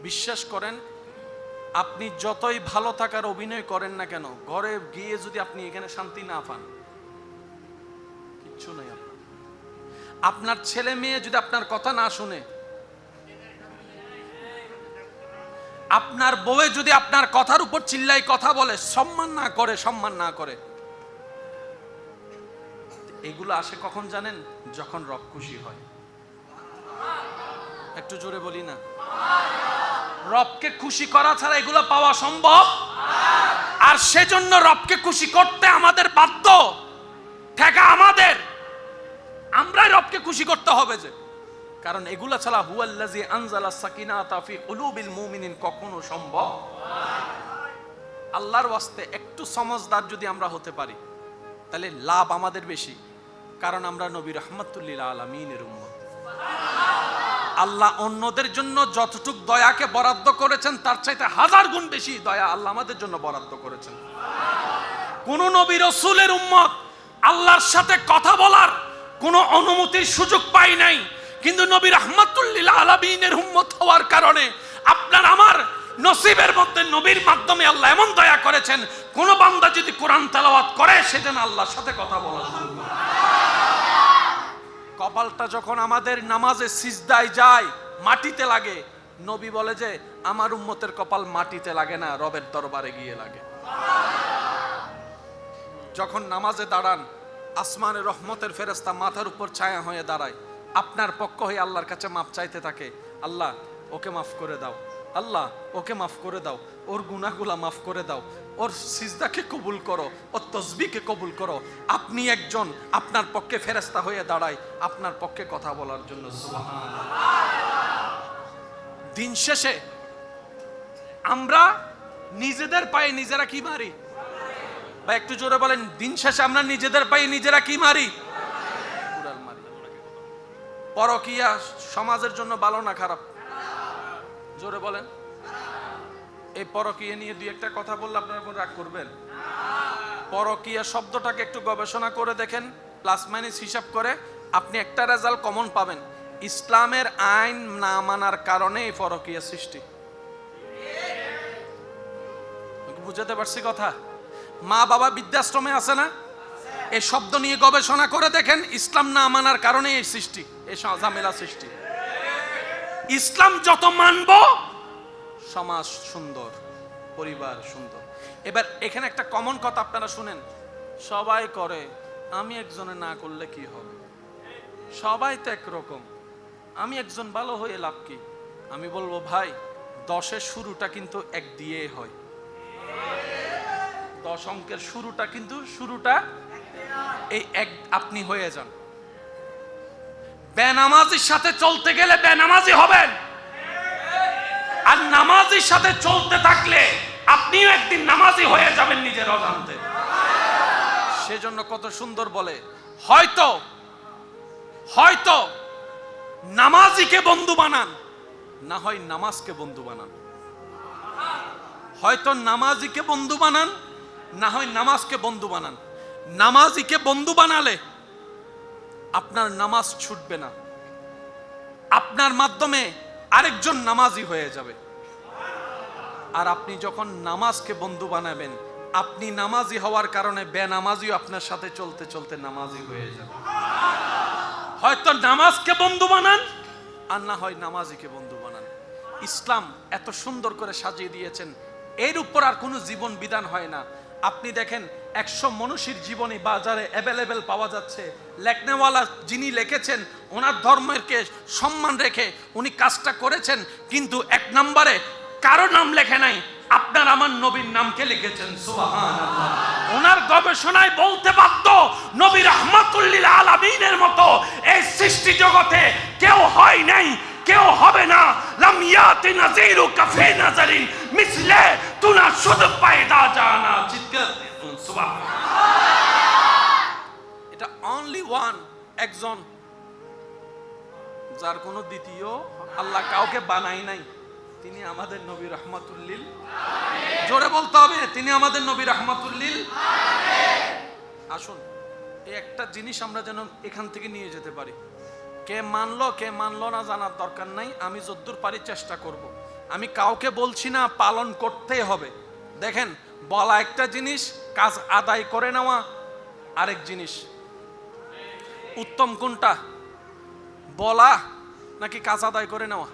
বিশ্বাস করেন, আপনি যতই ভালো থাকার অভিনয় করেন না কেন, ঘরে গিয়ে যদি আপনি এখানে শান্তি না পান, কিচ্ছু নাই। আপনার ছেলে মেয়ে যদি আপনার কথা না শুনে, আপনার বউয়ে যদি আপনার কথার উপর চিল্লাই কথা বলে, সম্মান না করে, এগুলো আসে কখন জানেন? যখন রব খুশি হয়। একটু জোরে বলি না? রবকে খুশি করা ছাড়া এগুলো পাওয়া সম্ভব? আর সেজন্য রবকে খুশি করতে আমাদের বাধ্য, ঠেকা আমাদের, আমরাই রবকে খুশি করতে হবে। যে কারণ এগুলা ছাড়া হুয়াল্লাযী আনজালা সাকিনাতা ফি কুলুবিল মুমিনিন কখনো সম্ভব। আল্লাহর ওয়াস্তে একটু সমঝদার যদি আমরা হতে পারি, তাহলে লাভ আমাদের বেশি। কারণ আমরা নবী রাহমাতুল লিল আলামিনের উম্মত। আল্লাহ অন্যদের জন্য যতটুকু দয়াকে বরাদ্দ করেছেন, তার চাইতে 1000 গুণ বেশি দয়া আল্লাহ আমাদের জন্য বরাদ্দ করেছেন। কোন নবী রাসূলের উম্মত আল্লাহর সাথে কথা বলার কোন অনুমতির সুযোগ পাই নাই, কিন্তু নবী রাহমাতুল লিল আলামিনের উম্মত হওয়ার কারণে আপনার আমার নসিবের মধ্যে নবীর মাধ্যমে আল্লাহ এমন দয়া করেছেন, কোন বান্দা যদি কোরআন তেলাওয়াত করে সে যেন আল্লাহর সাথে কথা বলা শুরু করে। কপালটা যখন আমাদের নামাজে সিজদায় যায়, মাটিতে লাগে, নবী বলে যে আমার উম্মতের কপাল মাটিতে লাগে না, রবের দরবারে গিয়ে লাগে। যখন নামাজে দাঁড়ান, আসমানের রহমতের ফেরেশতা মাথার উপর ছায়া হয়ে দাঁড়ায়, আপনার পক্ষ হয়ে আল্লাহর কাছে মাফ চাইতে থাকে, আল্লাহ ওকে মাফ করে দাও, আল্লাহ ওকে মাফ করে দাও, ওর গুনাহগুলা মাফ করে দাও, ওর সিজদাকে কবুল করো, ওর তাসবিহকে কবুল করো। আপনি একজন, আপনার পক্ষে ফেরেশতা হয়ে দাঁড়ায় আপনার পক্ষে কথা বলার জন্য। সুবহানাল্লাহ। দিন শেষে আমরা নিজেদের পায়ে নিজেরা কি মারি? বা একটু জোরে বলেন, দিন শেষে আমরা নিজেদের পায়ে নিজেরা কি মারি? কুড়াল মারি। পরকীয়া সমাজের জন্য ভালো না খারাপ? জোরে বলেন। এই পরকীয়া নিয়ে দুই একটা কথা বললে আপনারা কোন রাগ করবেন? পরকীয়া শব্দটাকে একটু গবেষণা করে দেখেন, প্লাস মাইনাস হিসাব করে আপনি একটা রেজাল্ট কমন পাবেন। ইসলামের আইন না মানার কারণে এই পরকীয়া সৃষ্টি। বুঝাতে পারছি কথা? মা বাবা বৃদ্ধাশ্রমে আছে না, এই শব্দ নিয়ে গবেষণা করে দেখেন, ইসলাম না মানার কারণে এই সৃষ্টি, এই ঝামেলা সৃষ্টি। ইসলাম যত মানব, সমাজ সুন্দর, পরিবার সুন্দর। এবার এখানে একটা কমন কথা আপনারা শুনেন, সবাই করে, আমি একজনে না করলে কি হবে? সবাই তো একরকম, আমি একজন ভালো হয়ে লাভ কি? আমি বলবো ভাই, 10-এর শুরুটা কিন্তু 1 দিয়ে হয়। 10 অঙ্কের শুরুটা কিন্তু এই 1 আপনি হয়ে যান। বেনামাজির সাথে চলতে গেলে বেনামাজি হবেন, আর নামাজির সাথে চলতে থাকলে আপনিও একদিন নামাজি হয়ে যাবেন নিজের অজান্তে। সেজন্য কত সুন্দর বলে, হয়তো নামাজিকে বন্ধু বানান, না হয় নামাজকে বন্ধু বানান। হয়তো নামাজিকে বন্ধু বানান, না হয় নামাজকে বন্ধু বানান। নামাজিকে বন্ধু বানালে আপনার নামাজ ছুটবে না, আপনার মাধ্যমে আরেকজন নামাজি হয়ে যাবে। আর আপনি যখন নামাজকে বন্ধু বানাবেন, আপনি নামাজি হওয়ার কারণে বেনামাজিও আপনার সাথে চলতে চলতে নামাজি হয়ে যাবে। হয়তো নামাজকে বন্ধু বানান, আর না হয় নামাজিকে বন্ধু বানান। ইসলাম এত সুন্দর করে সাজিয়ে দিয়েছেন, এর উপর আর কোনো জীবন বিধান হয় না। আপনি দেখেন 100 মনীষীর জীবনী বাজারে অ্যাভেলেবেল পাওয়া যাচ্ছে। লেখনেওয়ালা যিনি লিখেছেন, ওনার ধর্মকে সম্মান রেখে উনি কাজটা করেছেন, কিন্তু 1 নম্বরে কারো নাম লেখে নাই, আপনার আমার নবীর নামকে লিখেছেন। সুবহানাল্লাহ। ওনার গবেষণায় বলতে বাধ্য, নবী রাহমাতুল লিল আলামিনের মতো এই সৃষ্টি জগতে কেউ হয় নাই, কেউ হবে না। লাম ইয়াতি নাযীরু কাফি নাযারিন মিসলে তুনা শুদ পায়দা জানা। চিৎকার সুবহানাল্লাহ। এটা অনলি ওয়ান, একজন, যার কোনো দ্বিতীয় আল্লাহ কাউকে বানাই নাই, তিনি আমাদের নবী রাহমাতুল লিল আলামিন। জোরে বলতে হবে, তিনি আমাদের নবী রাহমাতুল লিল আলামিন। আসুন, এই একটা জিনিস আমরা যেন এখান থেকে নিয়ে যেতে পারি। কে মানলো কে মানলো না জানার দরকার নাই, আমি যতদূর পারি চেষ্টা করব। আমি কাউকে বলছি না পালন করতেই হবে। দেখেন, বলা একটা জিনিস, কাজ আদায় করে নেওয়া আরেক জিনিস। উত্তম কোনটা, বলা নাকি কাজ আদায় করে নেওয়া?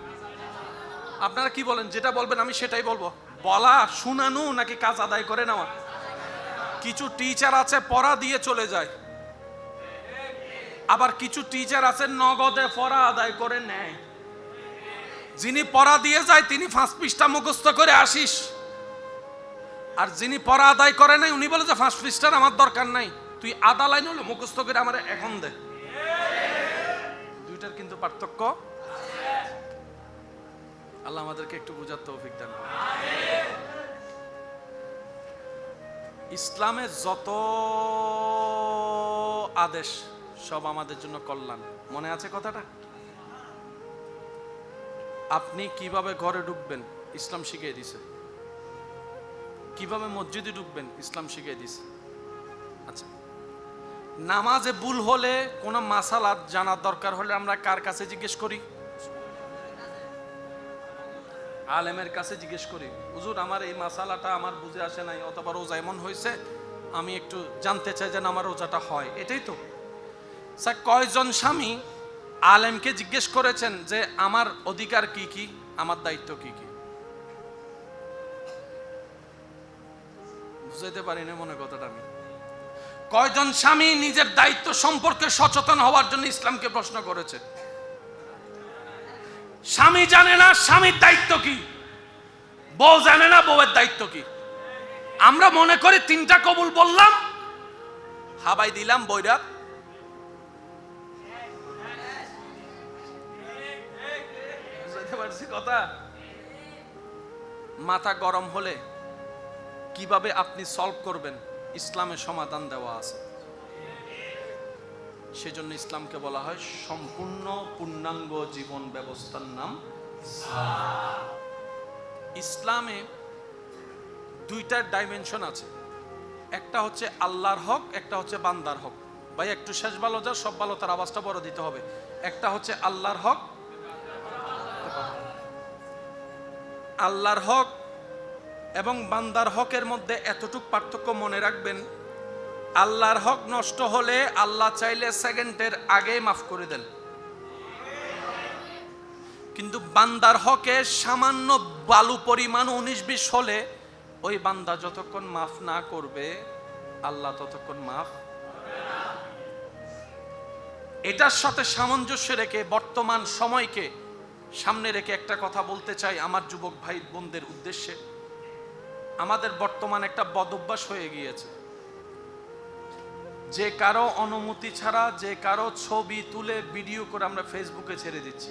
আপনারা কি বলেন? যেটা বলবেন আমি সেটাই বলবো। বলা, শুনানো নাকি কাজ আদায় করে নেওয়া? কিছু টিচার আছে পড়া দিয়ে চলে যায়, আবার কিছু টিচার আছে নগদে পড়া আদায় করে নেয়। যিনি পড়া দিয়ে যায় তিনি 5 পৃষ্ঠা মুখস্থ করে আসিস, আর যিনি পড়া আদায় করে নাই উনি বলে যে 5 পৃষ্ঠার আমার দরকার নাই, তুই আধা লাইন হলো মুখস্থ করে আমার এখন দে। দুইটার কিন্তু পার্থক্য। আল্লাহ আমাদেরকে একটু বোঝার তৌফিক দান করুন। ইসলামের যত আদেশ সব আমাদের জন্য কল্যাণ। মনে আছে কথাটা? আপনি কিভাবে ঘরে ঢুকবেন ইসলাম শিখিয়ে দিছে, কিভাবে মসজিদে ঢুকবেন ইসলাম শিখিয়ে দিছে। আচ্ছা, নামাজে ভুল হলে কোনো মাসালা জানার দরকার হলে আমরা কার কাছে জিজ্ঞেস করি? আলেমের কাছে জিজ্ঞেস করি, হুজুর আমার এই মাসালাটা আমার বুঝে আসে নাই, অথবা রোজা এমন হয়েছে আমি একটু জানতে চাই যেন আমার রোজাটা হয়। এটাই তো স্যার। কয়জন স্বামী আলেমকে জিজ্ঞেস করেছেন যে আমার অধিকার কি কি, আমার দায়িত্ব কি কি? বুঝাইতে পারি না মনে কথাটা আমি। কয়জন স্বামী নিজের দায়িত্ব সম্পর্কে সচেতন হওয়ার জন্য ইসলামকে প্রশ্ন করেছে? স্বামী জানে না স্বামীর দায়িত্ব কি, বউ জানে না বউয়ের দায়িত্ব কি। আমরা মনে করি 3টা কবুল বললাম, হাবাই দিলাম বৈরাত। বুঝতে পারছি কথা? মাথা গরম হলে কিভাবে আপনি সলভ করবেন, ইসলামে সমাধান দেওয়া আছে। সেজন্য ইসলামকে বলা হয় সম্পূর্ণ পূর্ণাঙ্গ জীবন ব্যবস্থার নাম। ইসলামে 2টা ডাইমেনশন আছে, একটা হচ্ছে আল্লাহর হক, একটা হচ্ছে বান্দার হক। ভাই একটু শেষ ভালো যা, সব ভালো তার আওয়াজটা বড় দিতে হবে। একটা হচ্ছে আল্লাহর হক, আল্লাহর হক এবং বান্দার হকের মধ্যে এতটুকু পার্থক্য মনে রাখবেন, আল্লাহর হক নষ্ট হলে আল্লাহ চাইলে সেকেন্ডের আগেই মাফ করে দেন, কিন্তু বান্দার হকে সামান্য বালু পরিমাণ 19-20 হলে ওই বান্দা যতক্ষণ মাফ না করবে আল্লাহ ততক্ষণ মাফ। এটার সাথে সামঞ্জস্য রেখে বর্তমান সময়কে সামনে রেখে একটা কথা বলতে চাই আমার যুবক ভাই বোনদের উদ্দেশ্যে। আমাদের বর্তমান একটা বদঅভ্যাস হয়ে গিয়েছে, যে কারো অনুমতি ছাড়া যে কারো ছবি তুলে ভিডিও করে আমরা ফেসবুকে ছেড়ে দিচ্ছি।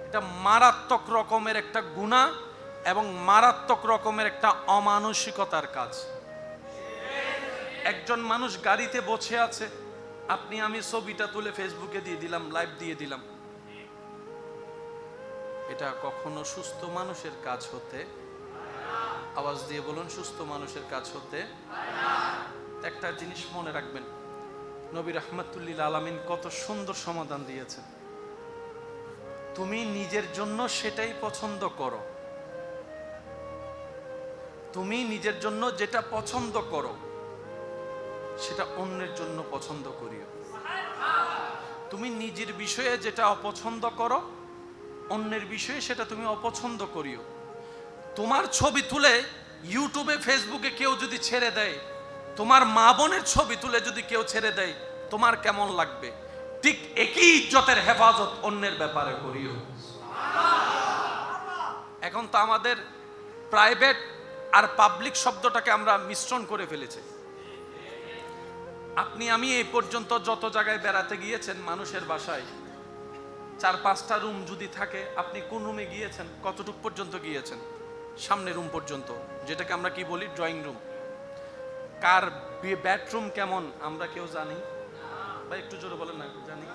এটা মারাত্মক রকমের একটা গুনাহ এবং মারাত্মক রকমের একটা অমানসিকতার কাজ। একজন মানুষ গাড়িতে বসে আছে, আপনি আমি ছবিটা তুলে ফেসবুকে দিয়ে দিলাম, লাইভ দিয়ে দিলাম। এটা কখনো সুস্থ মানুষের কাজ হতে, আওয়াজ দিয়ে বলুন, সুস্থ মানুষের কাজ হতে। একটা জিনিস মনে রাখবেন, নবী রাহমাতুল্লিল আলামিন কত সুন্দর সমাধান দিয়েছেন। তুমি নিজের জন্য সেটাই পছন্দ করো, তুমি নিজের জন্য যেটা পছন্দ করো সেটা অন্যের জন্য পছন্দ করিও। তুমি নিজের বিষয়ে যেটা অপছন্দ করো অন্যের বিষয়ে সেটা তুমি অপছন্দ করিও। তোমার ছবি তুলে ইউটিউবে ফেসবুকে কেউ যদি ছেড়ে দেয়, তোমার মা বোনের ছবি তুলে যদি কেউ ছেড়ে দেয়, তোমার কেমন লাগবে? ঠিক একই ইজ্জতের হেফাজত অন্যের ব্যাপারে করিও। এখন তো আমাদের প্রাইভেট আর পাবলিক শব্দটাকে আমরা মিশ্রণ করে ফেলেছি। আপনি আমি এই পর্যন্ত যত জায়গায় বেড়াতে গিয়েছেন, মানুষের বাসায় 4-5টা রুম যদি থাকে, আপনি কোন রুমে গিয়েছেন? কতটুকু পর্যন্ত গিয়েছেন? সামনের রুম পর্যন্ত, যেটাকে আমরা কি বলি ড্রয়িং রুম। কার বেডরুম কেমন আমরা কেউ জানি? ভাই একটু জোরে বলেন না, জানি?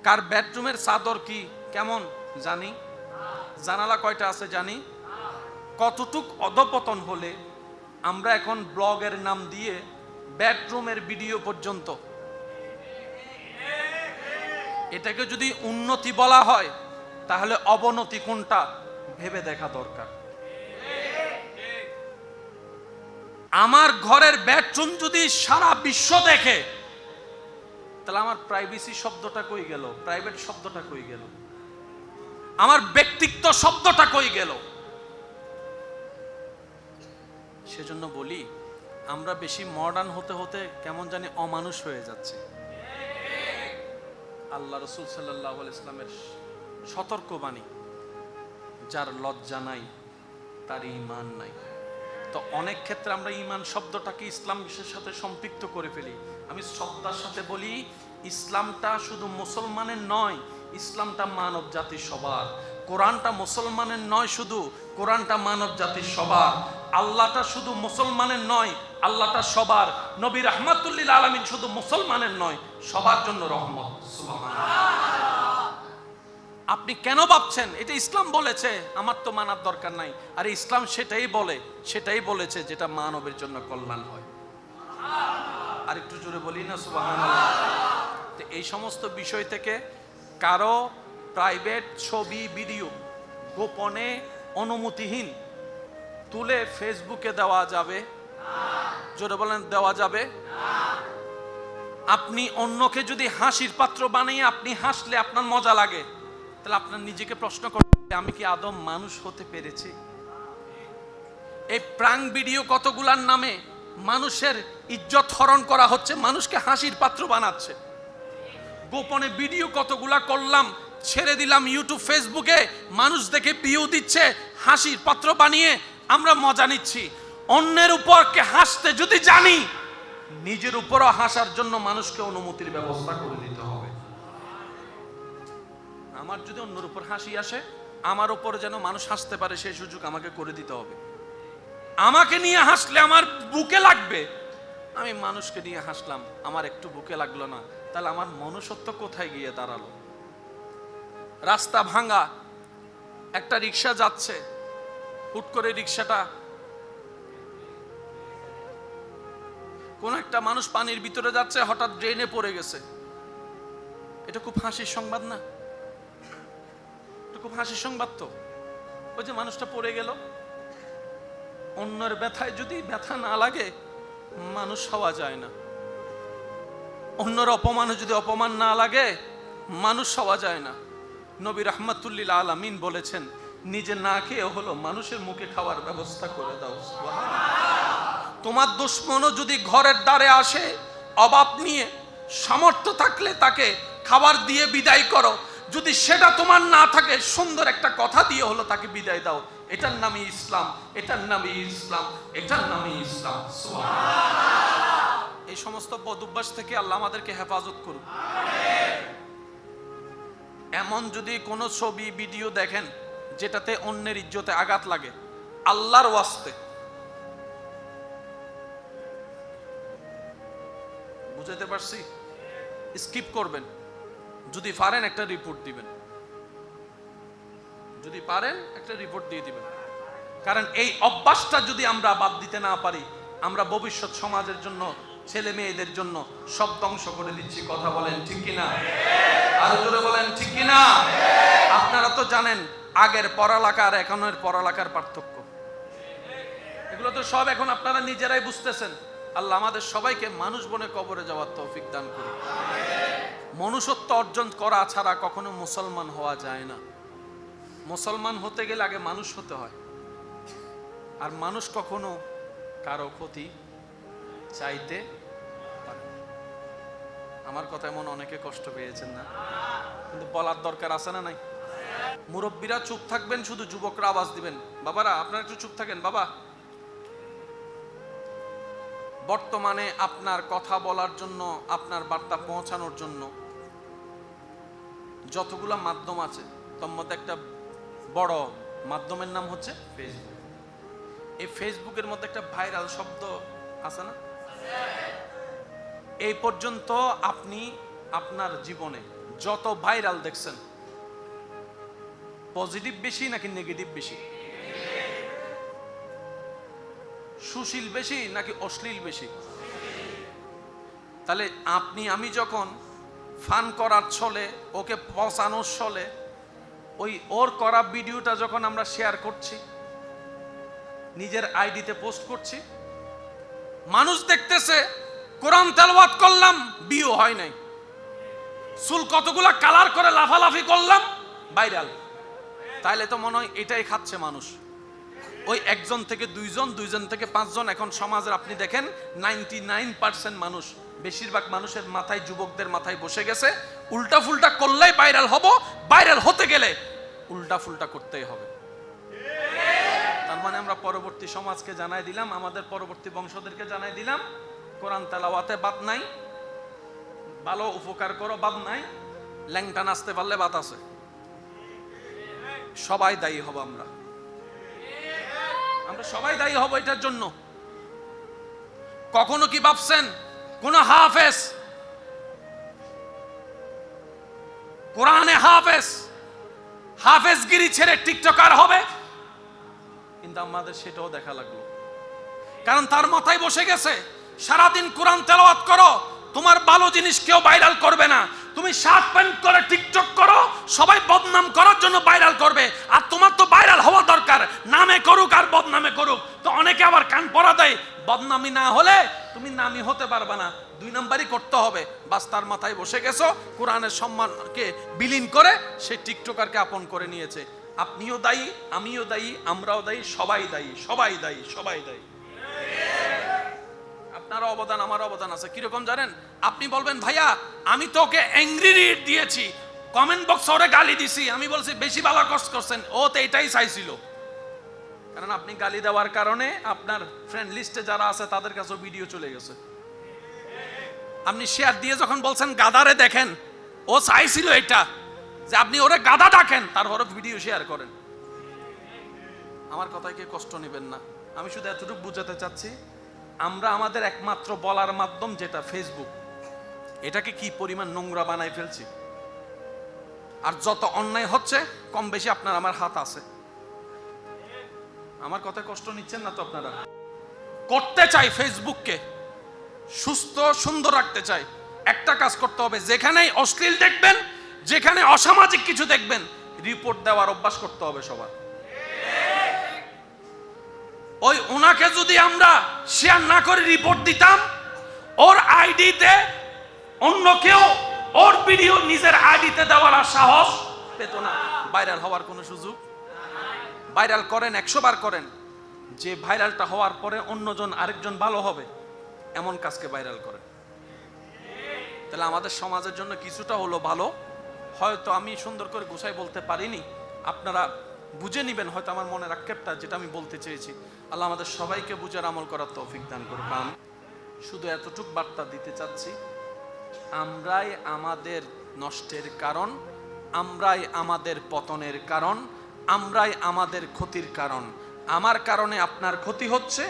কার বেডরুমের চাদর কি কেমন জানি? জানালা কয়টা আছে জানি? কতটুক অধপতন হলে আমরা এখন ব্লগের নাম দিয়ে বেডরুমের ভিডিও পর্যন্ত, এটাকে যদি উন্নতি বলা হয় তাহলে অবনতি কোনটা ভেবে দেখা দরকার। আমার ঘরের বেডরুম যদি সারা বিশ্ব দেখে, তাহলে আমার প্রাইভেসি শব্দটা কই গেল, প্রাইভেট শব্দটা কই গেল, আমার ব্যক্তিত্ব শব্দটা কই গেল? সেজন্য বলি, আমরা বেশি মডার্ন হতে হতে কেমন জানি অমানুষ হয়ে যাচ্ছে। আল্লাহ রাসূল সাল্লাল্লাহু আলাইহি ওয়াসাল্লামের সতর্কবাণী, যার লজ্জা নাই তার ঈমান নাই। তো অনেক ক্ষেত্রে আমরা ঈমান শব্দটাকে ইসলামের সাথে সম্পৃক্ত করে ফেলি। আমি শ্রদ্ধার সাথে বলি, ইসলামটা শুধু মুসলমানের নয়, ইসলামটা মানব জাতির সবার। কোরআনটা মুসলমানের নয় শুধু, কোরআনটা মানব জাতির সবার। আল্লাহটা শুধু মুসলমানের নয়, আল্লাহটা সবার। নবী রাহমাতুল লিল আলামিন শুধু মুসলমানের নয়, সবার জন্য রহমত। সুবহানাল্লাহ। আপনি কেন ভাবছেন এটা ইসলাম বলেছে, আমার তো মানার দরকার নাই? আরে ইসলাম সেটাই বলে, সেটাই বলেছে যেটা মানবের জন্য কল্যাণ হয়। আর একটু জোরে বলি না সুবহানাল্লাহ। তো এই সমস্ত বিষয় থেকে কারো প্রাইভেট ছবি ভিডিও গোপনে অনুমতিহীন তুলে ফেসবুকে দেওয়া যাবে? জোরে বলেন, দেওয়া যাবে? আপনি অন্যকে যদি হাসির পাত্র বানিয়ে আপনি হাসলে আপনার মজা লাগে, তাহলে আপনার নিজেকে প্রশ্ন করতে, আমি কি আদম মানুষ হতে পেরেছি? এই প্রাঙ্ক ভিডিও কতগুলার নামে মানুষের ইজ্জত হরণ করা হচ্ছে, মানুষকে হাসির পাত্র বানাচ্ছে। গোপনে ভিডিও কতগুলা করলাম, ছেড়ে দিলাম ইউটিউব ফেসবুকে, মানুষ দেখে ভিউ দিচ্ছে, হাসির পাত্র বানিয়ে আমরা মজা নিচ্ছি। অন্যের উপরকে হাসতে যদি জানি, নিজের উপরও হাসার জন্য মানুষকে অনুমতির ব্যবস্থা করে দিতে হবে। আমার যদি অন্যের উপর হাসি আসে, আমার উপর যেন মানুষ হাসতে পারে সেই সুযোগ আমাকে করে দিতে হবে। আমাকে নিয়ে হাসলে আমার বুকে লাগবে, আমি মানুষকে নিয়ে হাসলাম, আমার একটু বুকে লাগলো না, তাহলে আমার মনুষ্যত্ব কোথায় গিয়ে দাঁড়ালো? রাস্তা ভাঙা, একটা রিক্সা যাচ্ছে, হুট করে রিক্সাটা, কোন একটা মানুষ পানির ভিতরে যাচ্ছে, হঠাৎ ড্রেনে পড়ে গেছে। এটা খুব হাসির সংবাদ না? এটা খুব হাসির সংবাদ তো। ওই যে মানুষটা পড়ে গেল, অন্যের ব্যথায় যদি ব্যথা না লাগে মানুষ হওয়া যায় না। অন্যের অপমানে যদি অপমান না লাগে মানুষ হওয়া যায় না। নবী রাহমাতুল লিল আলামিন বলেছেন, নিজে না খেয়ে হলো মানুষের মুখে খাওয়ার ব্যবস্থা করে দাও। তোমার দুশমনও যদি ঘরের দ্বারে আসে অভাব নিয়ে, সামর্থ্য থাকলে তাকে খাবার দিয়ে বিদায় করো। যদি সেটা তোমার না থাকে, সুন্দর একটা কথা দিয়ে হলো তাকে বিদায় দাও। এটার নামই ইসলাম, এটার নামই ইসলাম, এটার নামই ইসলাম। সুবহানাল্লাহ। এই সমস্ত বদঅভ্যাস থেকে আল্লাহ আমাদেরকে হেফাজত করুন। এমন যদি কোনো ছবি ভিডিও দেখেন যেটাতে অন্যের ইজ্জতে আঘাত লাগে, আল্লাহর ওয়াস্তে বুঝাতে পারছি, স্কিপ করবেন। যদি পারেন একটা রিপোর্ট দিবেন, যদি পারেন একটা রিপোর্ট দিয়ে দিবেন। কারণ এই অভ্যাসটা যদি আমরা বাদ দিতে না পারি, আমরা ভবিষ্যৎ সমাজের জন্য, ছেলে মেয়েদের জন্য সব ধ্বংস করে দিচ্ছি। কথা বলেন ঠিক কিনা? আরো জোরে বলেন ঠিক কিনা? আপনারা তো জানেন আগের পড়ালেখা আর এখনের পড়ালেখার পার্থক্য। এগুলো তো সব এখন আপনারা নিজেরাই বুঝতেছেন। আল্লাহ আমাদের সবাইকে মানুষ বনে কবরে যাওয়ার তৌফিক দান করুন। মনুষ্যত্ব অর্জন করা ছাড়া কখনো মুসলমান হওয়া যায় না। মুসলমান হতে গেলে আগে মানুষ হতে হয়। আর মানুষ কখনো কারো ক্ষতি চাইতে পারে। আমার কথা এমন অনেকে কষ্ট পেয়েছেন না, কিন্তু বলার দরকার আছে না নাই? মুরব্বীরা চুপ থাকবেন, শুধু যুবকরা আওয়াজ দিবেন। বাবারা আপনারা একটু চুপ থাকেন। বাবা, বর্তমানে আপনার কথা বলার জন্য, আপনার বার্তা পৌঁছানোর জন্য যতগুলো মাধ্যম আছে, তার মধ্যে একটা বড় মাধ্যমের নাম হচ্ছে ফেসবুক। এই ফেসবুকের মধ্যে একটা ভাইরাল শব্দ আছে না? এই পর্যন্ত আপনি আপনার জীবনে যত ভাইরাল দেখছেন, পজিটিভ বেশি নাকি নেগেটিভ বেশি? সুশীল বেশি নাকি অশ্লীল বেশি? তাহলে আপনি আমি যখন ফান করার ছলে, ওকে পচানোর ছলে ওই ওর করা ভিডিওটা যখন আমরা শেয়ার করছি, নিজের আইডিতে পোস্ট করছি, মানুষ দেখতেছে কোরআন তেলাওয়াত করলাম, বিয়ে হয় নাই, চুল কতগুলা কালার করে লাফালাফি করলাম, ভাইরাল। তাইলে তো মনে হয় এটাই খাচ্ছে মানুষ। ওই একজন থেকে দুইজন, দুইজন থেকে পাঁচজন। এখন সমাজের আপনি দেখেন 99% মানুষ, বেশিরভাগ মানুষের মাথায়, যুবকদের মাথায় বসে গেছে উল্টা ফুলটা করলেই ভাইরাল হব, ভাইরাল হতে গেলে উল্টা ফুলটা করতেই হবে। তার মানে আমরা পরবর্তী সমাজকে জানাই দিলাম, আমাদের পরবর্তী বংশদেরকে জানাই দিলাম, কোরআন তেলাওয়াতে বাদ নাই, ভালো উপকার করো বাদ নাই, ল্যাংটা নাচতে পারলে বাদ আছে। সবাই দায়ী হব, আমরা সবাই দায়ী হব এটার জন্য। কখনো কি ভাবছেন কোন হাফেজ, কোরআনে হাফেজগিরি ছেড়ে টিকটকার হবে? কিন্তু আমাদের সেটাও দেখা লাগলো, কারণ তার মাথায় বসে গেছে সারাদিন কোরআন তেলাওয়াত করো, তোমার ভালো জিনিস কেউ ভাইরাল করবে না। তুমি শার্ট প্যান্ট করে টিকটক করো, সবাই বদনাম করার জন্য ভাইরাল করবে, আর তোমার তো ভাইরাল হওয়া দরকার, নামে করুক আর বদনামে করুক। তো অনেকে আবার কান পড়া দেয়, বদনামি না হলে তুমি নামি হতে পারবে না, 2 নাম্বারই করতে হবে। বাস তার মাথায় বসে গেছো, কোরআনের সম্মানকে বিলীন করে সে টিকটকারকে আপন করে নিয়েছে। আপনিও দায়ী, আমিও দায়ী, আমরাও দায়ী, সবাই দায়ী, সবাই দায়ী, সবাই দায়ী। আপনার অবদান, আমার অবদান আছে। কিরকম জানেন? আপনি বলবেন ভাইয়া আমি তো ওকে অ্যাংরি রিড দিয়েছি, কমেন্ট বক্সে ওরে গালি দিছি, আমি বলছি বেশি ভালো কষ্ট করছেন, ও তো এটাই চাইছিল। কারণ আপনি গালি দেওয়ার কারণে আপনার ফ্রেন্ড লিস্টে যারা আছে তাদের কাছে ভিডিও চলে গেছে। আপনি শেয়ার দিয়ে যখন বলছেন গাদারে দেখেন, ও চাইছিল এটা যে আপনি ওরে গাদা ডাকেন, তারপরে ভিডিও শেয়ার করেন। আমার কথায় কি কষ্ট নেবেন না। আমি শুধু এতটুকু বুঝাতে চাচ্ছি, আমরা আমাদের একমাত্র বলার মাধ্যম যেটা ফেসবুক, এটাকে কি পরিমাণ নোংরা বানাই ফেলছি। আর যত অন্যায় হচ্ছে কম বেশি আপনার আমার হাত আছে। আমার কথায় কষ্ট নিচ্ছেন না তো আপনারা? করতে চাই ফেসবুককে সুস্থ সুন্দর রাখতে চাই, একটা কাজ করতে হবে, যেখানেই অশ্লীল দেখবেন, যেখানে অসামাজিক কিছু দেখবেন, রিপোর্ট দেওয়ার অভ্যাস করতে হবে সবার। ওই ওনাকে যদি আমরা শেয়ার না করে রিপোর্ট দিতাম, ওর আইডিতে অন্য কেউ ওর ভিডিও নিজের আইডিতে দেওয়ার সাহস পেত না, ভাইরাল হওয়ার কোনো সুযোগ। ভাইরাল করেন, 100 বার করেন, যে ভাইরালটা হওয়ার পরে অন্যজন আরেকজন ভালো হবে এমন কাজকে ভাইরাল করেন। তাহলে আমাদের সমাজের জন্য কিছুটা হলো ভালো। হয়তো আমি সুন্দর করে গুছাই বলতে পারিনি, আপনারা বুঝে নিবেন হয়তো আমার মনের আক্ষেপটা, যেটা আমি বলতে চেয়েছি। আল্লাহ আমাদের সবাইকে বুঝার আমল করার তৌফিক দান করুন। শুধু এতটুক বার্তা দিতে চাচ্ছি, আমরাই আমাদের নষ্টের কারণ, আমরাই আমাদের পতনের কারণ, আমরাই আমাদের ক্ষতির কারণ। আমার কারণে আপনার ক্ষতি হচ্ছে,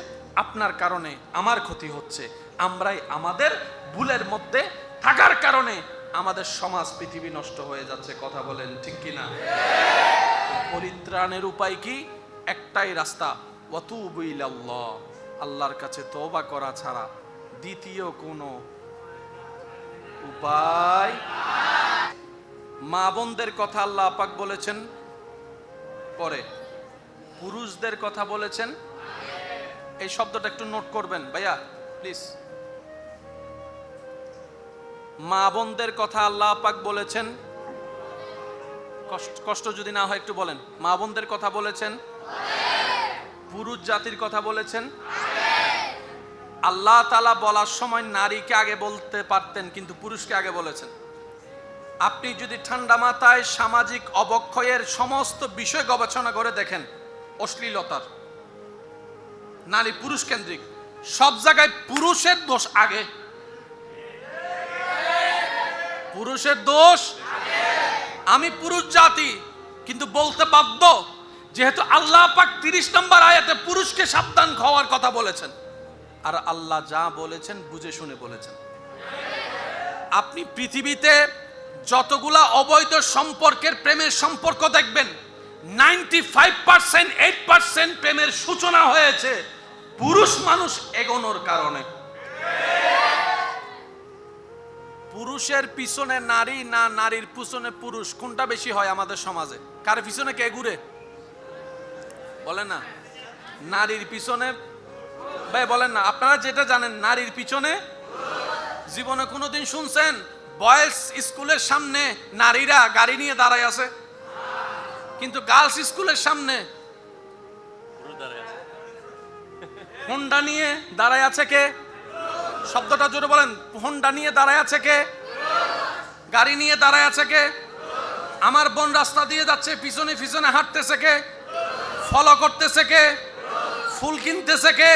আপনার কারণে আমার ক্ষতি হচ্ছে। আমরাই আমাদের ভুলের মধ্যে থাকার কারণে আমাদের সমাজ, পৃথিবী নষ্ট হয়ে যাচ্ছে। কথা বলেন ঠিক কিনা? পরিত্রাণের উপায় কি? একটাই রাস্তা, ওয়াতুবু ইলাল্লাহ, আল্লাহর কাছে তওবা করা ছাড়া দ্বিতীয় কোনো উপায়। মা বোনদের কথা আল্লাহ পাক বলেছেন পরে, পুরুষদের কথা বলেছেন। এই শব্দটা একটু নোট করবেন ভাইয়া প্লিজ। মা বোনদের কথা আল্লাহ পাক বলেছেন, কষ্ট যদি না হয় একটু বলেন। মা বোনদের কথা বলেছেন, পুরুষ জাতির কথা বলেছেন। আল্লাহ তাআলা বলার সময় নারীকে আগে বলতে পারতেন, কিন্তু পুরুষকে আগে বলেছেন। আপনি যদি ঠান্ডা মাথায় সামাজিক অবক্ষয়ের সমস্ত বিষয় গবেষণা করে দেখেন, অশ্লীলতার, নারী পুরুষ কেন্দ্রিক, সব জায়গায় পুরুষের দোষ আগে, পুরুষের দোষ। আমি পুরুষ জাতি, কিন্তু বলতে বাধ্য, যেহেতু আল্লাহ পাক 30 নম্বর আয়াতে পুরুষকে সাবধান হওয়ার কথা বলেছেন, আর আল্লাহ যা বলেছেন বুঝে শুনে বলেছেন। আপনি পৃথিবীতে যতগুলা অবৈধ সম্পর্কের প্রেমের সম্পর্ক দেখবেন, 95% 8% প্রেমের সূচনা হয়েছে পুরুষ মানুষ এগোনোর কারণে। পুরুষের পিছনে নারী না নারীর পিছনে পুরুষ, কোনটা বেশি হয় আমাদের সমাজে? কার পিছনে কে ঘুরে বলেন না? নারীর পিছনে। ভাই বলেন না, আপনারা যেটা জানেন নারীর পিছনে। জীবনে কোনোদিন শুনছেন বয়েজ স্কুলের সামনে নারীরা গাড়ি নিয়ে দাঁড়ায় আছে, কিন্তু গার্লস স্কুলের সামনে হোন্ডা নিয়ে দাঁড়ায় আছে কে? শব্দটা জোরে বলেন। হোন্ডা নিয়ে দাঁড়ায় আছে কে? গাড়ি নিয়ে দাঁড়ায় আছে কে? আমার বোন রাস্তা দিয়ে যাচ্ছে, পিছনে পিছনে হাঁটতেছে কে? ফলো করতেছে কে? ফুল কিনতেছে কে?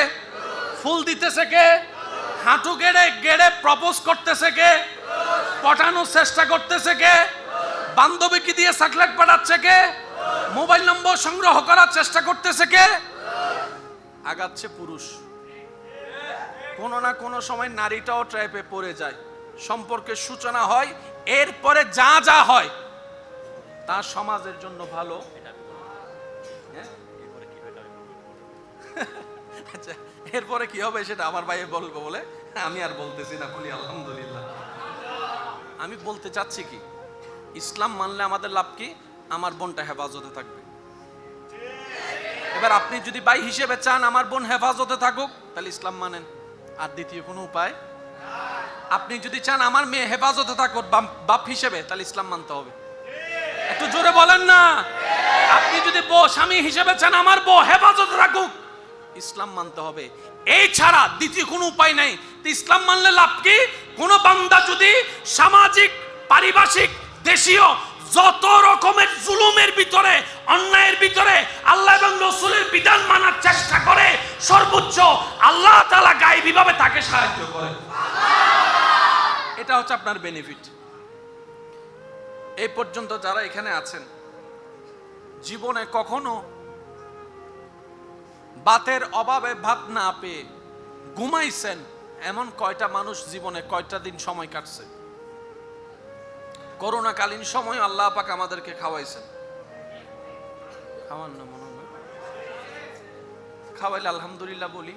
ফুল দিতেছে কে? হাঁটু গেড়ে গেড়ে প্রপোজ করতেছে কে? পটানোর চেষ্টা করতেছে কে? বান্ধবীকে দিয়ে চকলেট পাঠাচ্ছে কে? মোবাইল নম্বর সংগ্রহ করার চেষ্টা করতেছে কে? আগাচ্ছে পুরুষ। কোনো না কোনো সময় নারীটাও ট্র্যাপে পড়ে যায়, সম্পর্কের সূচনা হয়, এরপরে যা যা হয় তা সমাজের জন্য ভালো। আচ্ছা, এরপরে কি হবে সেটা আমার ভাই বলবো বলে আমি আর বলতেছি না, বলি আলহামদুলিল্লাহ। আমি বলতে চাচ্ছি কি, ইসলাম মানলে আমাদের লাভ কি? আমার বোনটা হেফাজতে থাকবে। এবার আপনি যদি ভাই হিসেবে চান আমার বোন হেফাজতে থাকুক, তাহলে ইসলাম মানেন, আর দ্বিতীয় কোনো উপায়। আপনি যদি চান আমার মেয়ে হেফাজতে থাকুক বাপ হিসেবে, তাহলে ইসলাম মানতে হবে। একটু জোরে বলেন না। আপনি যদি বউ স্বামী হিসেবে চান আমার বউ হেফাজতে থাকুক, ইসলাম মানতে হবে। এই ছাড়া দ্বিতীয় কোনো উপায় নাই। ইসলাম মানলে লাভ কি? কোন বান্দা যদি সামাজিক, পারিভাষিক, দেশীয় যত রকমের জুলুমের ভিতরে, অন্যায়ের ভিতরে আল্লাহ এবং রাসূলের বিধান মানার চেষ্টা করে, সর্বোচ্চ আল্লাহ তাআলা গায়বীভাবে তাকে সাহায্য করে। এটা হচ্ছে আপনার বেনিফিট। এই পর্যন্ত যারা এখানে আছেন, জীবনে কখনো ভাতের অভাবে ভাত না পেয়ে ঘুমাইছেন এমন কয়টা মানুষ জীবনে কয়টা দিন সময় কাটছে? করোনাকালীন সময় আল্লাহ পাক আমাদেরকে খাওয়াইছেন। খাওয়ান না মনে হয়, খাওয়াইলে আলহামদুলিল্লাহ বলি।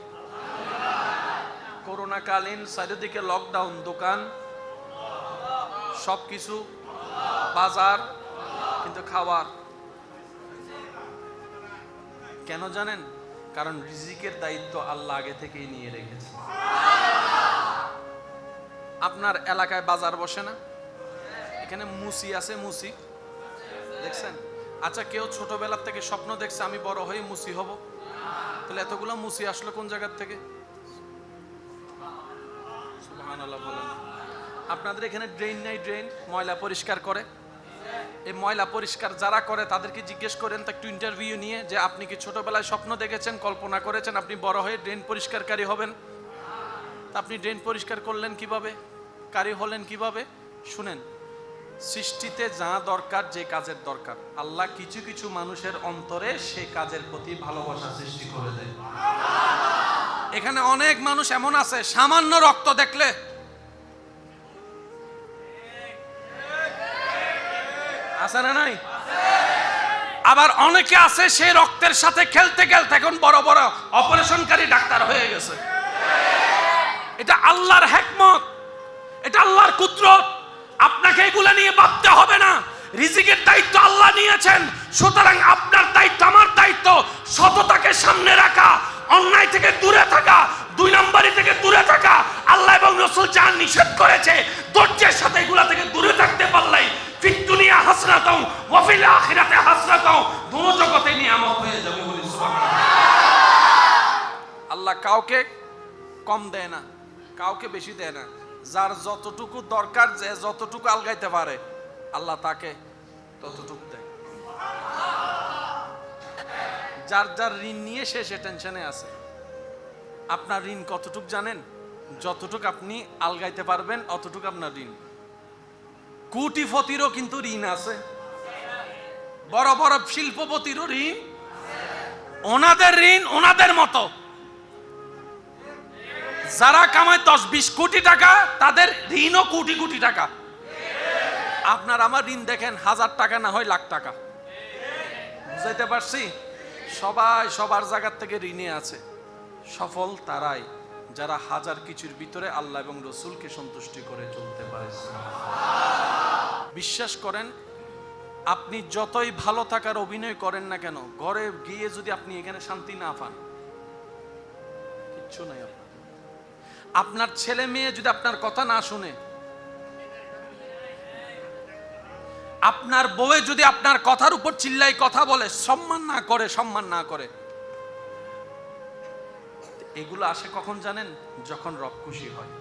করোনাকালীন চারিদিকে লকডাউন, দোকান সবকিছু, বাজার, কিন্তু খাবার কেন জানেন? কারণ রিজিকের দায়িত্ব আল্লাহ আগে থেকেই নিয়ে রেখেছে। আপনার এলাকায় বাজার বসে না? এখানে মুসি আছে, মুসি দেখছেন? আচ্ছা, কেউ ছোটবেলার থেকে স্বপ্ন দেখছে আমি বড় হয়ে মুসি হব? তাহলে এতগুলো মুসি আসলো কোন জায়গার থেকে? সুবহানাল্লাহ বলেন। আপনাদের এখানে ড্রেন নাই? ড্রেন ময়লা পরিষ্কার করে। এই ময়লা পরিষ্কার যারা করে তাদেরকে জিজ্ঞেস করেন তো একটু ইন্টারভিউ নিয়ে, যে আপনি কি ছোটবেলায় স্বপ্ন দেখেছেন, কল্পনা করেছেন আপনি বড় হয়ে ড্রেন পরিষ্কারকারী হবেন? আপনি ড্রেন পরিষ্কার করলেন কিভাবে, কারি হলেন কিভাবে? শুনেন, সৃষ্টিতে যা দরকার, যে কাজের দরকার, আল্লাহ কিছু কিছু মানুষের অন্তরে সেই কাজের প্রতি ভালোবাসা সৃষ্টি করে দেয়। এখানে অনেক মানুষ এমন আছে সামান্য রক্ত দেখলে আছে না নাই? আবার অনেকে আছে সেই রক্তের সাথে খেলতে খেলতে এখন বড় বড় অপারেশনকারী ডাক্তার হয়ে গেছে। এটা আল্লাহর হিকমত, এটা আল্লাহর কুদরত। আপনাকে এগুলা নিয়ে ভাবতে হবে না। রিজিকের দায়িত্ব আল্লাহ নিয়েছেন, সুতরাং আপনার দায়িত্ব, আমার দায়িত্ব সততাকে সামনে রাখা, অন্যায় থেকে দূরে থাকা, দুই নম্বরই থেকে দূরে থাকা। আল্লাহ এবং রাসূল যা নিষেধ করেছে ধৈর্যের সাথে এগুলা থেকে দূরে থাকতে পারলেই ফিদ দুনিয়া হাসনাতাও ওয়া ফিল আখিরাতি হাসনাতাও, দুনো জগতে নিয়ামত হয়ে যাবে। বলি সুবহানাল্লাহ। আল্লাহ কাউকে কম দেয় না, কাউকে বেশি দেয় না। যার যতটুকু দরকার, যে যতটুকু আলগাইতে পারে আল্লাহ তাকে ততটুকু দেয়। যার যার ঋণ নিয়ে সে টেনশনে আছে। আপনার ঋণ কতটুক জানেন? যতটুক আপনি আলগাইতে পারবেন অতটুকু আপনার ঋণ। কোটিপতিরও কিন্তু ঋণ আছে, বড় বড় শিল্পপতিরও ঋণ, ওনাদের ঋণ ওনাদের মতো। যারা কামায় 10-20 কোটি টাকা তাদের ঋণও কোটি কোটি টাকা। আপনার আমার ঋণ দেখেন 1000 টাকা না হয় লাখ টাকা। বুঝাইতে পারছি? সবাই সবার জায়গা থেকে ঋণে আছে। সফল তারাই যারা হাজার কিছুর ভিতরে আল্লাহ এবং রসুলকে সন্তুষ্টি করে চলতে পারে। বিশ্বাস করেন, আপনি যতই ভালো থাকার অভিনয় করেন না কেন, ঘরে গিয়ে যদি আপনি এখানে শান্তি না পান, কিচ্ছু নাই। আপনার ছেলে মেয়ে যদি আপনার কথা না শুনে, আপনার বউয়ে যদি আপনার কথার উপর চিল্লাই কথা বলে, সম্মান না করে, এগুলো আসে কখন জানেন? যখন রব খুশি হয়।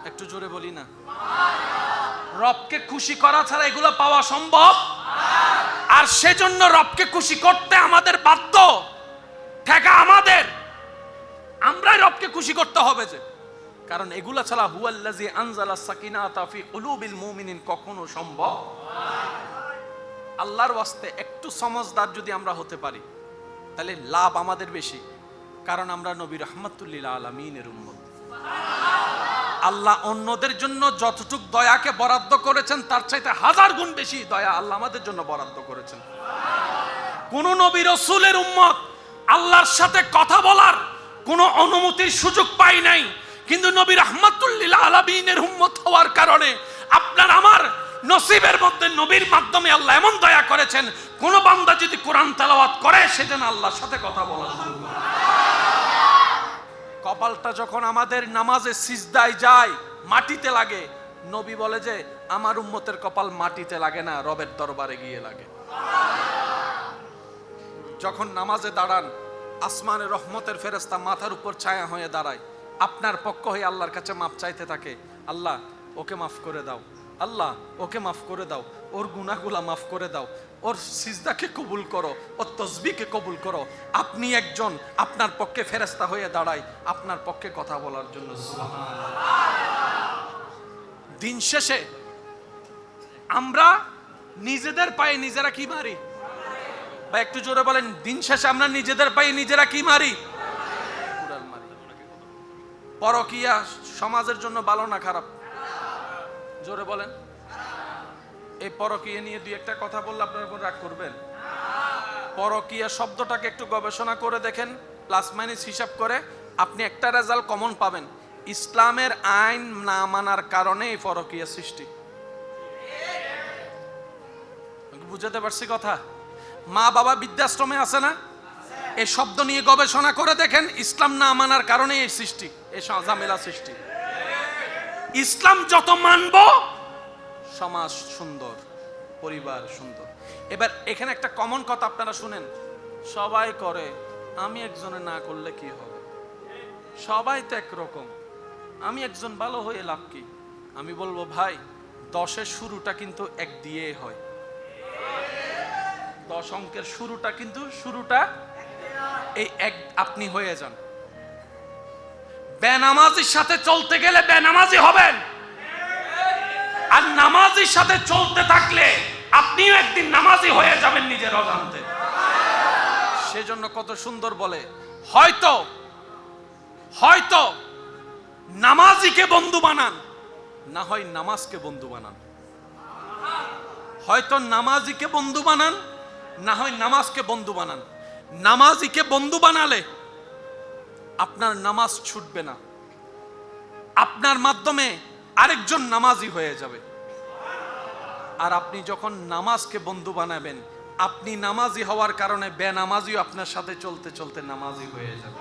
একটু জোরে বলি না? রবকে খুশি করা ছাড়া এগুলো পাওয়া সম্ভব? আর সেজন্য রবকে খুশি করতে আমাদের বাধ্য, ঠেকা আমাদের, আমরাই রবকে খুশি করতে হবে। যে কারণ এগুলা ছাড়া হুয়াল্লাযী আনজালা সাকিনাতা ফি কুলুবিল মুমিনিন কখনো সম্ভব। আল্লাহর ওয়াস্তে একটু সমঝদার যদি আমরা হতে পারি, তাহলে লাভ আমাদের বেশি। কারণ আমরা নবী রাহমাতুল লিল আলামিনের উম্মত। আল্লাহ অন্যদের জন্য যতটুক দয়াকে বরাদ্দ করেছেন, তার চাইতে হাজার গুণ বেশি দয়া আল্লাহ আমাদের জন্য বরাদ্দ করেছেন। কোন নবী রাসূলের উম্মত আল্লাহর সাথে কথা বলার কোন অনুমতির সুযোগ পাই নাই, কিন্তু নবী রাহমাতুল লিল আলামিনের উম্মত হওয়ার কারণে আপনার আমার নসিবের মধ্যে নবীর মাধ্যমে আল্লাহ এমন দয়া করেছেন, কোন বান্দা যদি কোরআন তেলাওয়াত করে সেজন্য আল্লাহর সাথে কথা বলা শুরু করে। কপালটা যখন আমাদের নামাজে সিজদায় যায়, মাটিতে লাগে, নবী বলে যে আমার উম্মতের কপাল মাটিতে লাগে না, রবের দরবারে গিয়ে লাগে। যখন নামাজে দাঁড়ান, আসমানের রহমতের ফেরেশতা মাথার উপর ছায়া হয়ে দাঁড়ায়, আপনার পক্ষ হয়ে আল্লাহর কাছে মাফ চাইতে থাকে। আল্লাহ ওকে মাফ করে দাও, আল্লাহ ওকে মাফ করে দাও, ওর গুনাহগুলা মাফ করে দাও, ওর সিজদাকে কবুল করো, ওর তাসবিহকে কবুল করো। আপনি একজন, আপনার পক্ষে ফেরেশতা হয়ে দাঁড়ায় আপনার পক্ষে কথা বলার জন্য। সুবহানাল্লাহ। দিন শেষে আমরা নিজেদের পায়ে নিজেরা কি মারি? বা একটু জোরে বলেন, দিন শেষে আমরা নিজেদের পায়ে নিজেরা কি মারি? কুড়াল মারি। পরকীয়া সমাজের জন্য ভালো না খারাপ? জোরে বলেন। এই পরকীয়া নিয়ে দুই একটা কথা বললে আপনার উপর রাগ করবেন? পরকীয়া শব্দটাকে একটু গবেষণা করে দেখেন, প্লাস মাইনাস হিসাব করে আপনি একটা রেজাল্ট কমন পাবেন। ইসলামের আইন না মানার কারণে এই পরকীয়া সৃষ্টি। বুঝাতে পারছি কথা? মা বাবা বৃদ্ধাশ্রমে আছে না? এই শব্দ নিয়ে গবেষণা করে দেখেন, ইসলাম না মানার কারণে এই সৃষ্টি, এই ঝামেলা সৃষ্টি। ইসলাম যত মানব, সমাজ সুন্দর, পরিবার সুন্দর। এবার এখানে একটা কমন কথা আপনারা শুনেন, সবাই করে, আমি একজনে না করলে কি হবে? সবাই তো একরকম, আমি একজন ভালো হয়ে লাভ কি? আমি বলবো ভাই, 10-এর শুরুটা কিন্তু 1 দিয়ে হয়। 10 অঙ্কের শুরুটা কিন্তু এই 1 আপনি হয়ে যান। বেনামাজির সাথে চলতে গেলে বেনামাজি হবেন, আর নামাজির সাথে চলতে থাকলে আপনিও একদিন নামাজি হয়ে যাবেন নিজের অজান্তে। সেজন্য কত সুন্দর বলে, হয়তো নামাজিকে বন্ধু বানান, না হয় নামাজকে বন্ধু বানান। হয়তো নামাজিকে বন্ধু বানান, না হয় নামাজকে বন্ধু বানান। নামাজিকে বন্ধু বানালে আপনার নামাজ ছুটবে না, আপনার মাধ্যমে আরেকজন নামাজি হয়ে যাবে। আর আপনি যখন নামাজকে বন্ধু বানাবেন, আপনি নামাজি হওয়ার কারণে বেনামাজিও আপনার সাথে চলতে চলতে নামাজি হয়ে যাবে।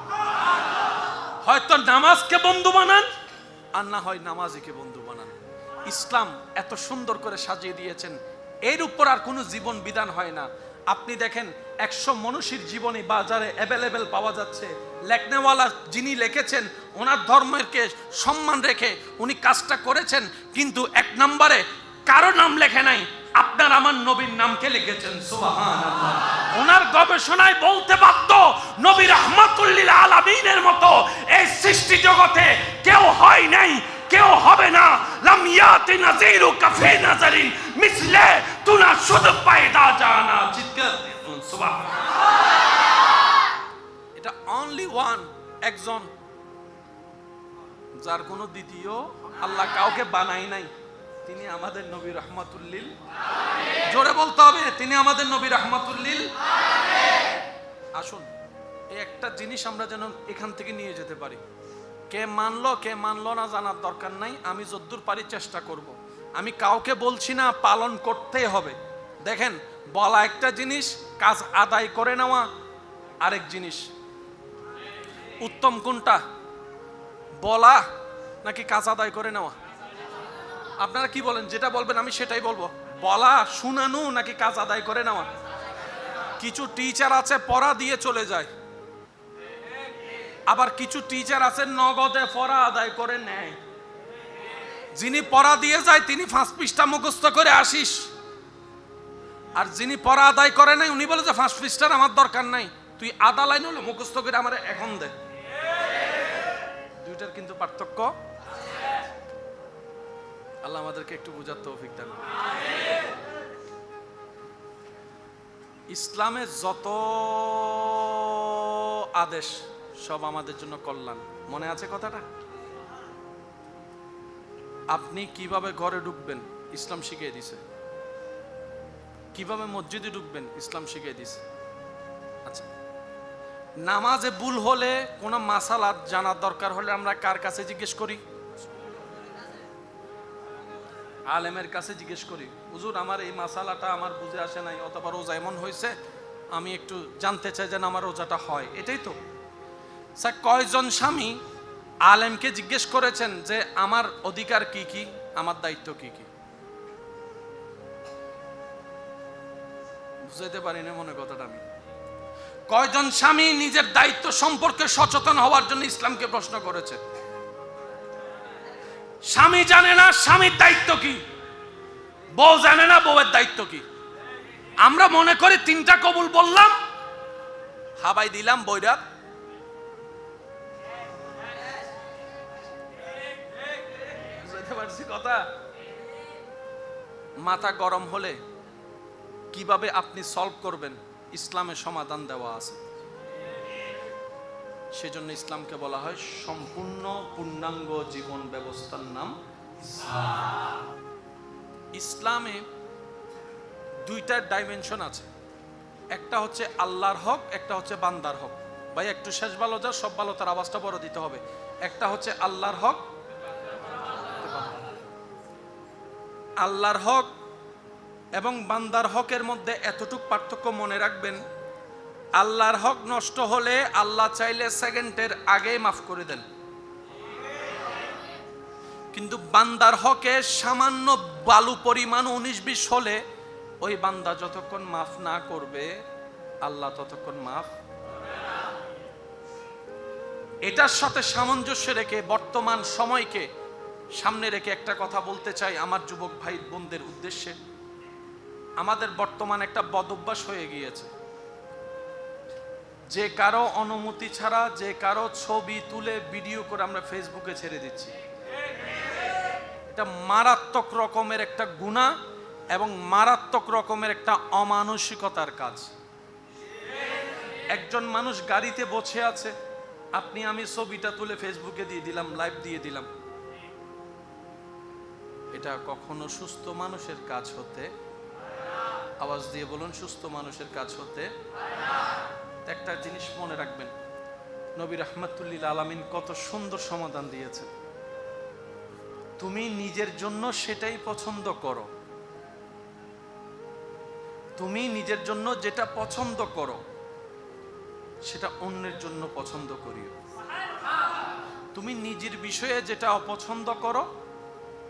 হয়তো নামাজকে বন্ধু বানান, আর না হয় নামাজিকে বন্ধু বানান। ইসলাম এত সুন্দর করে সাজিয়ে দিয়েছেন, এর উপর আর কোনো জীবন বিধান হয় না। আপনি দেখেন 100 মনীষীর জীবনী বাজারে অ্যাভেলেবেল পাওয়া যাচ্ছে। লেখনেওয়ালা যিনি লিখেছেন, ওনার ধর্মকে সম্মান রেখে উনি কাজটা করেছেন, কিন্তু 1 নম্বরে কারো নাম লেখে নাই, আপনার আমার নবীর নামকে লিখেছেন। সুবহানাল্লাহ। ওনার গবেষণায় বলতে বাধ্য, নবী রাহমাতুল লিল আলামিনের মতো এই সৃষ্টি জগতে কেউ হয় নাই, কেউ হবে না। লাম ইয়াতি নাযীরু কাফি নাযারিন মিসলে তুনা শুধু পায়দা জানা। চিৎকার সুবহানাল্লাহ। এটা অনলি ওয়ান, একজন, যার কোনো দ্বিতীয় আল্লাহ কাউকে বানাই নাই, তিনি আমাদের নবী রাহমাতুল লিল আলামিন। জোরে বলতে হবে, তিনি আমাদের নবী রাহমাতুল লিল আলামিন। আসুন এই একটা জিনিস আমরা যেন এখান থেকে নিয়ে যেতে পারি। কে মানলো না জানার দরকার নাই, আমি যদ্দূর পারি চেষ্টা করব। আমি কাউকে বলছি না পালন করতেই হবে। দেখেন, বলা একটা জিনিস, কাজ আদায় করে নেওয়া আরেক জিনিস। উত্তম কোনটা, বলা নাকি কাজ আদায় করে নেওয়া? আপনারা কি বলেন? যেটা বলবেন আমি সেটাই বলবো। বলা, শুনানো নাকি কাজ আদায় করে নেওয়া? কিছু টিচার আছে পড়া দিয়ে চলে যায়, আবার কিছু টিচার আছে নগদে পড়া আদায় করে নেয়। যিনি পড়া দিয়ে যায় তিনি 5 পৃষ্ঠা মুখস্থ করে আসিস, আর যিনি পড়া আদায় করে নাই উনি বলে যে 5 পৃষ্ঠার আমার দরকার নাই, তুই আধা লাইন হলো মুখস্থ করে আমার এখন দে। দুইটার কিন্তু পার্থক্য। আল্লাহ আমাদেরকে একটু বুঝার তৌফিক দেন। ইসলামের যত আদেশ সব আমাদের জন্য কল্যাণ। মনে আছে কথাটা? আপনি কিভাবে ঘরে ঢুকবেন ইসলাম শিখিয়ে দিছে, কিভাবে মসজিদে ঢুকবেন ইসলাম শিখিয়ে দিছে। আচ্ছা, নামাজে ভুল হলে কোনো মাসালা জানার দরকার হলে আমরা কার কাছে জিজ্ঞেস করি? আলেমের কাছে জিজ্ঞেস করি, হুজুর আমার এই মাসালাটা আমার বুঝে আসে নাই, অথবা রোজা এমন হয়েছে আমি একটু জানতে চাই যেন আমার রোজাটা হয়। এটাই তো। স্যার, কয়জন স্বামী আলেমকে জিজ্ঞেস করেছেন যে আমার অধিকার কি কি, আমার দায়িত্ব কি কি? বুঝাইতে পারি না মনে কথাটা আমি। কয়জন স্বামী নিজের দায়িত্ব সম্পর্কে সচেতন হওয়ার জন্য ইসলামকে প্রশ্ন করেছে? স্বামী জানে না স্বামীর দায়িত্ব কি, বউ জানে না বউয়ের দায়িত্ব কি। আমরা মনে করি 3টা কবুল বললাম, হাবাই দিলাম বইরা। বুঝতে পারছি কথা? মাথা গরম হলে কিভাবে আপনি সলভ করবেন ইসলামের সমাধান দেওয়া আছে। সেজন্য ইসলামকে বলা হয় সম্পূর্ণ পূর্ণাঙ্গ জীবন ব্যবস্থার নাম। ইসলামে 2টা ডাইমেনশন আছে, একটা হচ্ছে আল্লাহর হক, একটা হচ্ছে বান্দার হক। ভাই একটু শেষ ভালো যা, সব ভালো তার আওয়াজটা বড় দিতে হবে। একটা হচ্ছে আল্লাহর হক, আল্লাহর হক এবং বান্দার হকের মধ্যে এতটুকু পার্থক্য মনে রাখবেন, আল্লাহর হক নষ্ট হলে আল্লাহ চাইলে সেকেন্ডের আগেই মাফ করে দেন, কিন্তু বান্দার হকে সামান্য বালু পরিমাণ 19-20 হলে ওই বান্দা যতক্ষণ মাফ না করবে আল্লাহ ততক্ষণ মাফ। এটার সাথে সামঞ্জস্য রেখে বর্তমান সময়কে সামনে রেখে একটা কথা বলতে চাই আমার যুবক ভাই বোনদের উদ্দেশ্যে। আমাদের বর্তমান একটা বদঅভ্যাস হয়ে গিয়েছে, যে কারো অনুমতি ছাড়া যে কারো ছবি তুলে ভিডিও করে আমরা ফেসবুকে ছেড়ে দিচ্ছি। এটা মারাত্মক রকমের একটা গুনাহ এবং মারাত্মক রকমের একটা অমানসিকতার কাজ। একজন মানুষ গাড়িতে বসে আছে, আপনি আমি ছবিটা তুলে ফেসবুকে দিয়ে দিলাম, লাইভ দিয়ে দিলাম। এটা কখনো সুস্থ মানুষের কাজ হতে, আওয়াজ দিয়ে বলুন, সুস্থ মানুষের কাজ হতে। একটা জিনিস মনে রাখবেন, নবী রাহমাতুল্লিল আলামিন কত সুন্দর সমাধান দিয়েছেন। তুমি নিজের জন্য সেটাই পছন্দ করো, তুমি নিজের জন্য যেটা পছন্দ করো সেটা অন্যের জন্য পছন্দ করিও। তুমি নিজের বিষয়ে যেটা অপছন্দ করো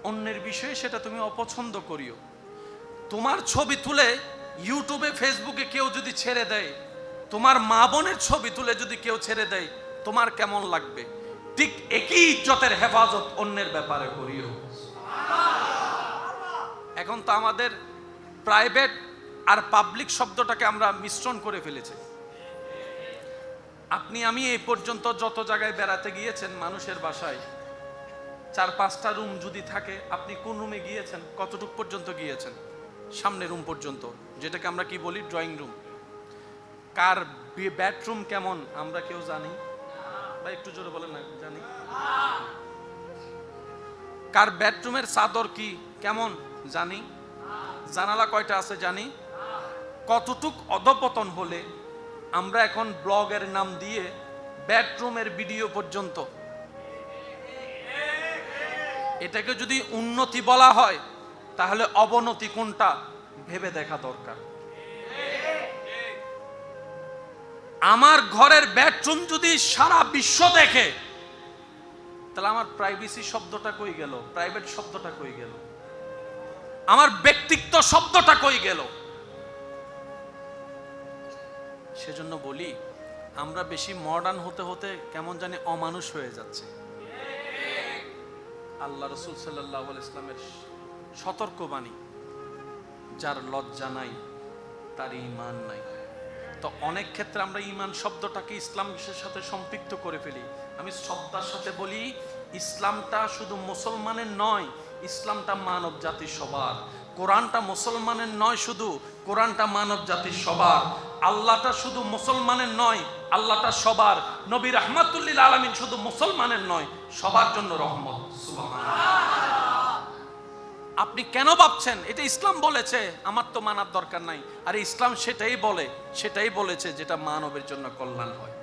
অন্যের বিষয়ে সেটা তুমি অপছন্দ করিও। তোমার ছবি তুলে ইউটিউবে ফেসবুকে কেউ যদি ছেড়ে দেয়, তোমার মা বোনের ছবি তুলে যদি কেউ ছেড়ে দেয়, তোমার কেমন লাগবে? ঠিক একই ইজ্জতের হেফাজত অন্যের ব্যাপারে করিও। এখন তো আমাদের প্রাইভেট আর পাবলিক শব্দটাকে আমরা মিশ্রণ করে ফেলেছি। আপনি আমি এই পর্যন্ত যত জায়গায় বেড়াতে গিয়েছেন মানুষের বাসায়, 4-5টা রুম যদি থাকে, আপনি কোন রুমে গিয়েছেন? কতটুক পর্যন্ত গিয়েছেন? সামনের রুম পর্যন্ত, যেটাকে আমরা কি বলি ড্রয়িং রুম। কার বেডরুম কেমন আমরা কেউ জানি? ভাই একটু জোরে বলেন না, জানি? কার বেডরুমের চাদর কি কেমন জানি? জানালা কয়টা আছে জানি? কতটুক অধপতন হলে আমরা এখন ব্লগের নাম দিয়ে বেডরুমের ভিডিও পর্যন্ত, এটাকে যদি উন্নতি বলা হয় তাহলে অবনতি কোনটা ভেবে দেখা দরকার। আমার ঘরের বেডরুম যদি সারা বিশ্ব দেখে তাহলে আমার প্রাইভেসি শব্দটা কই গেল, প্রাইভেট শব্দটা কই গেল, আমার ব্যক্তিত্ব শব্দটা কই গেল? সেজন্য বলি আমরা বেশি মডার্ন হতে হতে কেমন জানি অমানুষ হয়ে যাচ্ছে। আল্লাহ রাসূল সাল্লাল্লাহু আলাইহি ইসলামের সতর্কবাণী, যার লজ্জা নাই তার ঈমান নাই। তো অনেক ক্ষেত্রে আমরা ঈমান শব্দটাকে ইসলামের সাথে সম্পৃক্ত করে ফেলি। আমি শ্রদ্ধার সাথে বলি, ইসলামটা শুধু মুসলমানের নয়, ইসলামটা মানব জাতির সবার। কোরআনটা মুসলমানের নয় শুধু, কোরআনটা মানব জাতির সবার। আল্লাহটা শুধু মুসলমানের নয়, আল্লাহটা সবার। নবী রাহমাতুল লিল আলামিন শুধু মুসলমানের নয়, সবার জন্য রহমত। সুবহানাল্লাহ। আপনি কেন ভাবছেন এটা ইসলাম বলেছে আমার তো মানার দরকার নাই? আরে ইসলাম সেটাই বলেছে যেটা মানবের জন্য কল্যাণ হয়।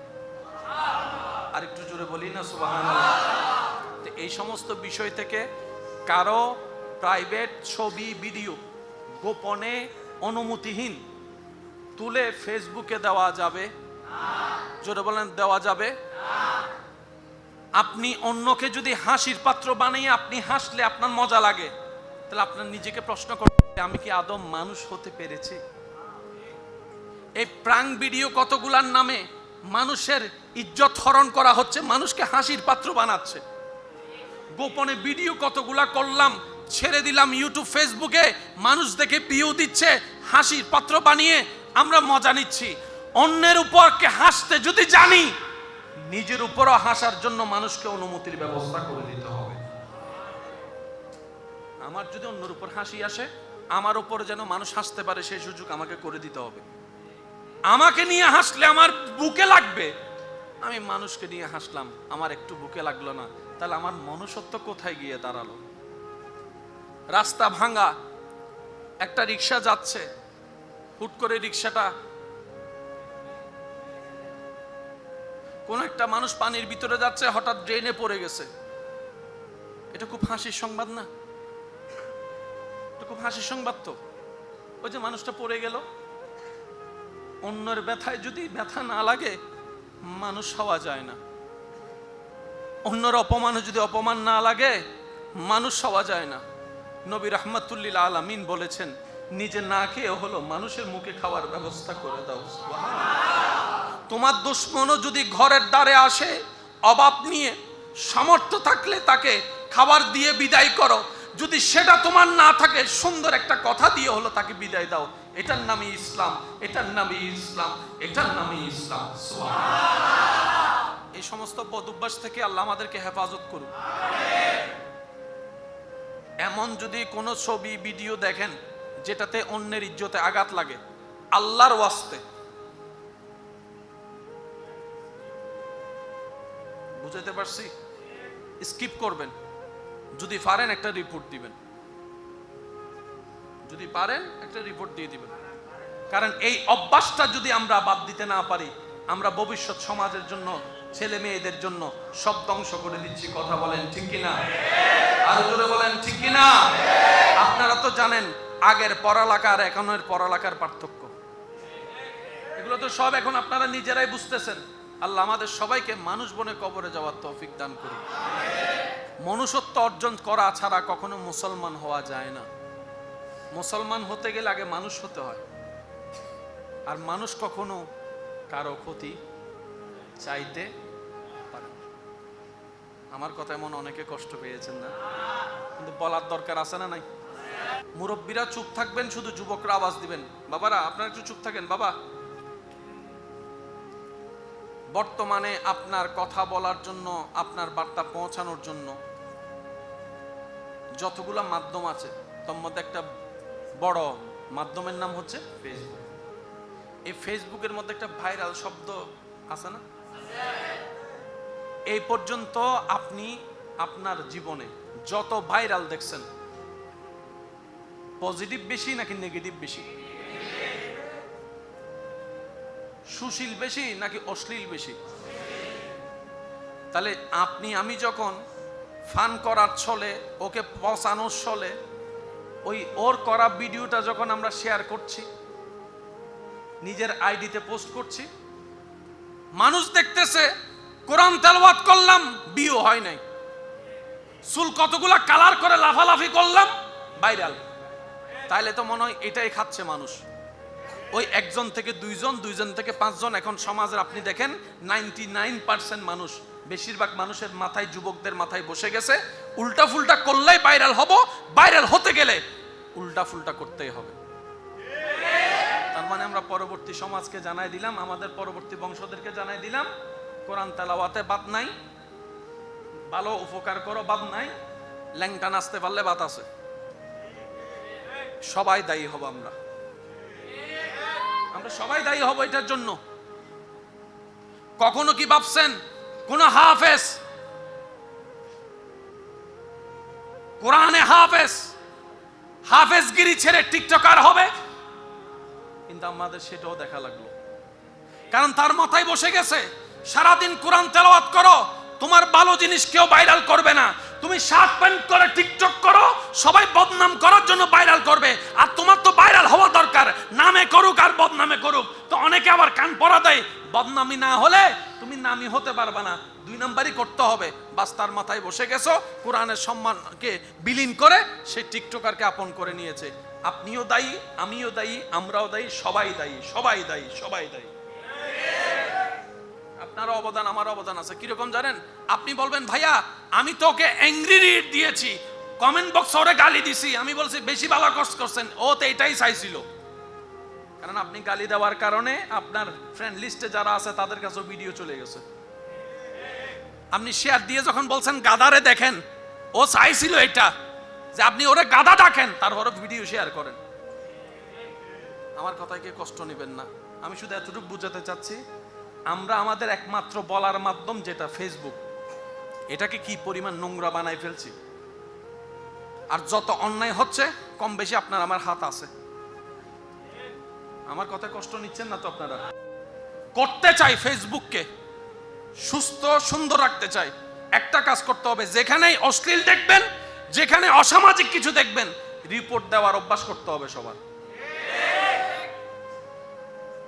আর একটু জোরে বলি না সুবহানাল্লাহ। এই সমস্ত বিষয় থেকে কারো প্রাইভেট ছবি ভিডিও গোপনে অনুমতিহীন তুলে ফেসবুকে দেওয়া যাবে? জোরে বলেন, দেওয়া যাবে? আপনি অন্যকে যদি হাসির পাত্র বানিয়ে আপনি হাসলে আপনার মজা লাগে, তাহলে আপনার নিজেকে প্রশ্ন করতে, আমি কি আদম মানুষ হতে পেরেছি? এই প্রাঙ্ক ভিডিও কতগুলার নামে মানুষের ইজ্জত হরণ করা হচ্ছে, মানুষকে হাসির পাত্র বানাচ্ছে। গোপনে ভিডিও কতগুলা করলাম, ছেড়ে দিলাম ইউটিউব ফেসবুকে, মানুষ দেখে ভিউ দিচ্ছে, হাসির পাত্র বানিয়ে আমরা মজা নিচ্ছি। অন্যের উপরকে হাসতে যদি জানি, নিজের উপরও হাসার জন্য মানুষকে অনুমতির ব্যবস্থা করে দিতে হবে। আমার যদি অন্যের উপর হাসি আসে, আমার উপরে যেন মানুষ হাসতে পারে সেই সুযোগ আমাকে করে দিতে হবে। আমাকে নিয়ে হাসলে আমার বুকে লাগবে, আমি মানুষকে নিয়ে হাসলাম, আমার একটু বুকে লাগলো না, তাহলে আমার মনুষ্যত্ব কোথায় গিয়ে দাঁড়ালো? রাস্তা ভাঙা, একটা রিক্সা যাচ্ছে, হুট করে রিক্সাটা, কোন একটা মানুষ পানির ভিতরে যাচ্ছে, হঠাৎ ড্রেনে পড়ে গেছে। এটা খুব হাসির সংবাদ না? এটা খুব হাসির সংবাদ তো। ওই যে মানুষটা পড়ে গেল, অন্যের ব্যথায় যদি ব্যথা না লাগে মানুষ হওয়া যায় না। অন্যের অপমানে যদি অপমান না লাগে মানুষ হওয়া যায় না। নবী রাহমাতুল লিল আলামিন বলেছেন, নিজে না খেয়ে হলো মানুষের মুখে খাওয়ার ব্যবস্থা করে দাও। তোমার দুশমনও যদি ঘরের দ্বারে আসে অভাব নিয়ে, সামর্থ্য থাকলে তাকে খাবার দিয়ে বিদায় করো। যদি সেটা তোমার না থাকে, সুন্দর একটা কথা দিয়ে হলো তাকে বিদায় দাও। এটার নামই ইসলাম, এটার নামই ইসলাম, এটার নামই ইসলাম। এই সমস্ত বদঅভ্যাস থেকে আল্লাহ আমাদেরকে হেফাজত করুন। এমন যদি কোনো ছবি ভিডিও দেখেন যেটাতে অন্যের ইজ্জতে আঘাত লাগে, আল্লাহর ওয়াস্তে বুঝাতে পারছি, স্কিপ করবেন। যদি পারেন একটা রিপোর্ট দিবেন, যদি পারেন একটা রিপোর্ট দিয়ে দিবেন। কারণ এই অভ্যাসটা যদি আমরা বাদ দিতে না পারি, আমরা ভবিষ্যৎ সমাজের জন্য, ছেলে মেয়েদের জন্য সব ধ্বংস করে দিচ্ছি। কথা বলেন ঠিক কিনা? আর জোরে বলেন ঠিক কিনা? আপনারা তো জানেন আগের পড়ালেখা আর এখনের পড়ালেখার পার্থক্য। এগুলো তো সব এখন আপনারা নিজেরাই বুঝতেছেন। আল্লাহ আমাদের সবাইকে মানুষ বনে কবরে যাওয়ার তৌফিক দান করুন। মনুষ্যত্ব অর্জন করা ছাড়া কখনো মুসলমান হওয়া যায় না। মুসলমান হতে গেলে আগে মানুষ হতে হয়। আর মানুষ কখনো কারো ক্ষতি চাইতে পারে। আমার কথা এমন অনেকে কষ্ট পেয়েছেন না, কিন্তু বলার দরকার আছে না নাই? মুরব্বীরা চুপ থাকবেন, শুধু যুবকরা আওয়াজ দিবেন। বাবারা আপনারা একটু চুপ থাকেন। বাবা, বর্তমানে আপনার কথা বলার জন্য, আপনার বার্তা পৌঁছানোর জন্য যতগুলো মাধ্যম আছে, তার মধ্যে একটা বড় মাধ্যমের নাম হচ্ছে ফেসবুক। এই ফেসবুকের মধ্যে একটা ভাইরাল শব্দ আছে না? এই পর্যন্ত আপনি আপনার জীবনে যত ভাইরাল দেখছেন, পজিটিভ বেশি নাকি নেগেটিভ বেশি? সুশীল বেশি নাকি অশ্লীল বেশি? তাহলে আপনি আমি যখন ফান করার ছলে, ওকে পচানোর ছলে ওই ওর করা ভিডিওটা যখন আমরা শেয়ার করছি, নিজের আইডিতে পোস্ট করছি, মানুষ দেখতেছে কোরআন তেলাওয়াত করলাম, বিয়ে হয় নাই, চুল কতগুলা কালার করে লাফালাফি করলাম, ভাইরাল। তাইলে তো মনে হয় এটাই খাচ্ছে মানুষ। ওই একজন থেকে দুইজন, দুইজন থেকে পাঁচজন। এখন সমাজের আপনি দেখেন 99% মানুষ, বেশিরভাগ মানুষের মাথায়, যুবকদের মাথায় বসে গেছে উল্টা ফুলটা করলেই ভাইরাল হব, ভাইরাল হতে গেলে উল্টা ফুলটা করতেই হবে। তার মানে আমরা পরবর্তী সমাজকে জানাই দিলাম, আমাদের পরবর্তী বংশদেরকে জানাই দিলাম, কোরআন তেলাওয়াতে বাদ নাই, ভালো উপকার করো বাদ নাই, ল্যাংটা নাচতে পারলে বাদ আছে। সবাই দায়ী হব, আমরা সবাই দায়ী হব এটার জন্য। কখনো কি ভাবছেন কোন হাফেজ, কোরআনে হাফেজগিরি ছেড়ে টিকটকার হবে? কিন্তু আমাদের সেটাও দেখা লাগলো, কারণ তার মাথায় বসে গেছে সারাদিন কোরআন তেলাওয়াত করো, তোমার ভালো জিনিস কেউ ভাইরাল করবে না। তুমি শার্ট প্যান্ট করে টিকটক করো, সবাই বদনাম করার জন্য ভাইরাল করবে। আর তোমার তো ভাইরাল হওয়া দরকার, নামে করুক আর বদনামে করুক। তো অনেকে আবার কান পরা দেয়, বদনামি না হলে তুমি নামি হতে পারবে না, 2 নাম্বারই করতে হবে। বাস, তার মাথায় বসে গেছো, কোরআনের সম্মানকে বিলীন করে সে টিকটকারকে আপন করে নিয়েছে। আপনিও দায়ী, আমিও দায়ী, আমরাও দায়ী, সবাই দায়ী, সবাই দায়ী, সবাই দায়ী। আপনার অবদান, আমার অবদান আছে। কিরকম জানেন? আপনি বলবেন ভাইয়া আমি তো ওকে অ্যাংরি রিড দিয়েছি, কমেন্ট বক্সে ওরে গালি দিছি, আমি বলছি বেশি ভালো কষ্ট করছেন, ও তো এটাই চাইছিল। কারণ আপনি গালি দেওয়ার কারণে আপনার ফ্রেন্ড লিস্টে যারা আছে তাদের কাছে ভিডিও চলে গেছে। আপনি শেয়ার দিয়ে যখন বলছেন গাদারে দেখেন, ও চাইছিল এটা যে আপনি ওরে গাদা ডাকেন, তারপরে ভিডিও শেয়ার করেন। আমার কথায় কি কষ্ট নেবেন না। আমি শুধু এতটুকু বুঝাতে চাচ্ছি, আমরা আমাদের একমাত্র বলার মাধ্যম যেটা ফেসবুক, এটাকে কি পরিমাণ নোংরা বানাই ফেলছি। আর যত অন্যায় হচ্ছে কম বেশি আপনার আমার হাত আছে। আমার কথা কষ্ট নিচ্ছেন না তো আপনারা? করতে চাই ফেসবুককে সুস্থ সুন্দর রাখতে চাই, একটা কাজ করতে হবে, যেখানেই অশ্লীল দেখবেন, যেখানে অসামাজিক কিছু দেখবেন, রিপোর্ট দেওয়ার অভ্যাস করতে হবে সবার।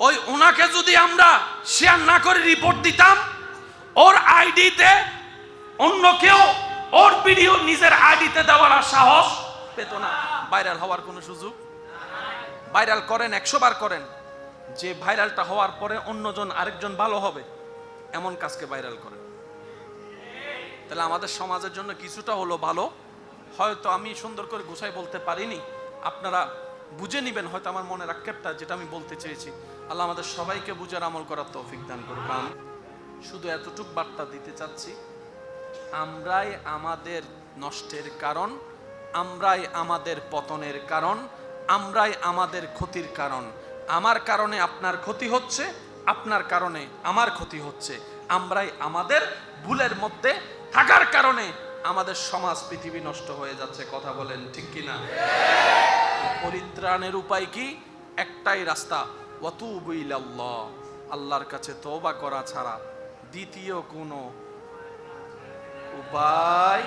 ওই ওনাকে যদি আমরা শেয়ার না করে রিপোর্ট দিতাম, ওর আইডিতে অন্য কেউ ওর ভিডিও নিজের আইডিতে দেওয়ার সাহস পেত না, ভাইরাল হওয়ার কোনো সুযোগ। ভাইরাল করেন, 100 বার করেন, যে ভাইরালটা হওয়ার পরে অন্যজন আরেকজন ভালো হবে এমন কাজকে ভাইরাল করেন। তাহলে আমাদের সমাজের জন্য কিছুটা হলো ভালো। হয়তো আমি সুন্দর করে গুছাই বলতে পারিনি, আপনারা বুঝে নিবেন হয়তো আমার মনের আক্ষেপটা, যেটা আমি বলতে চেয়েছি। আল্লাহ আমাদের সবাইকে বুঝার আমল করার তৌফিক দান করুন। শুধু এতটুক বার্তা দিতে চাচ্ছি, আমরাই আমাদের নষ্টের কারণ, আমরাই আমাদের পতনের কারণ, আমরাই আমাদের ক্ষতির কারণ। আমার কারণে আপনার ক্ষতি হচ্ছে, আপনার কারণে আমার ক্ষতি হচ্ছে। আমরাই আমাদের ভুলের মধ্যে থাকার কারণে আমাদের সমাজ, পৃথিবী নষ্ট হয়ে যাচ্ছে। কথা বলেন ঠিক কিনা? পরিত্রাণের উপায় কি? একটাই রাস্তা, ওয়াতুবু ইলাল্লাহ, আল্লাহর কাছে তওবা করা ছাড়া দ্বিতীয় কোনো উপায়।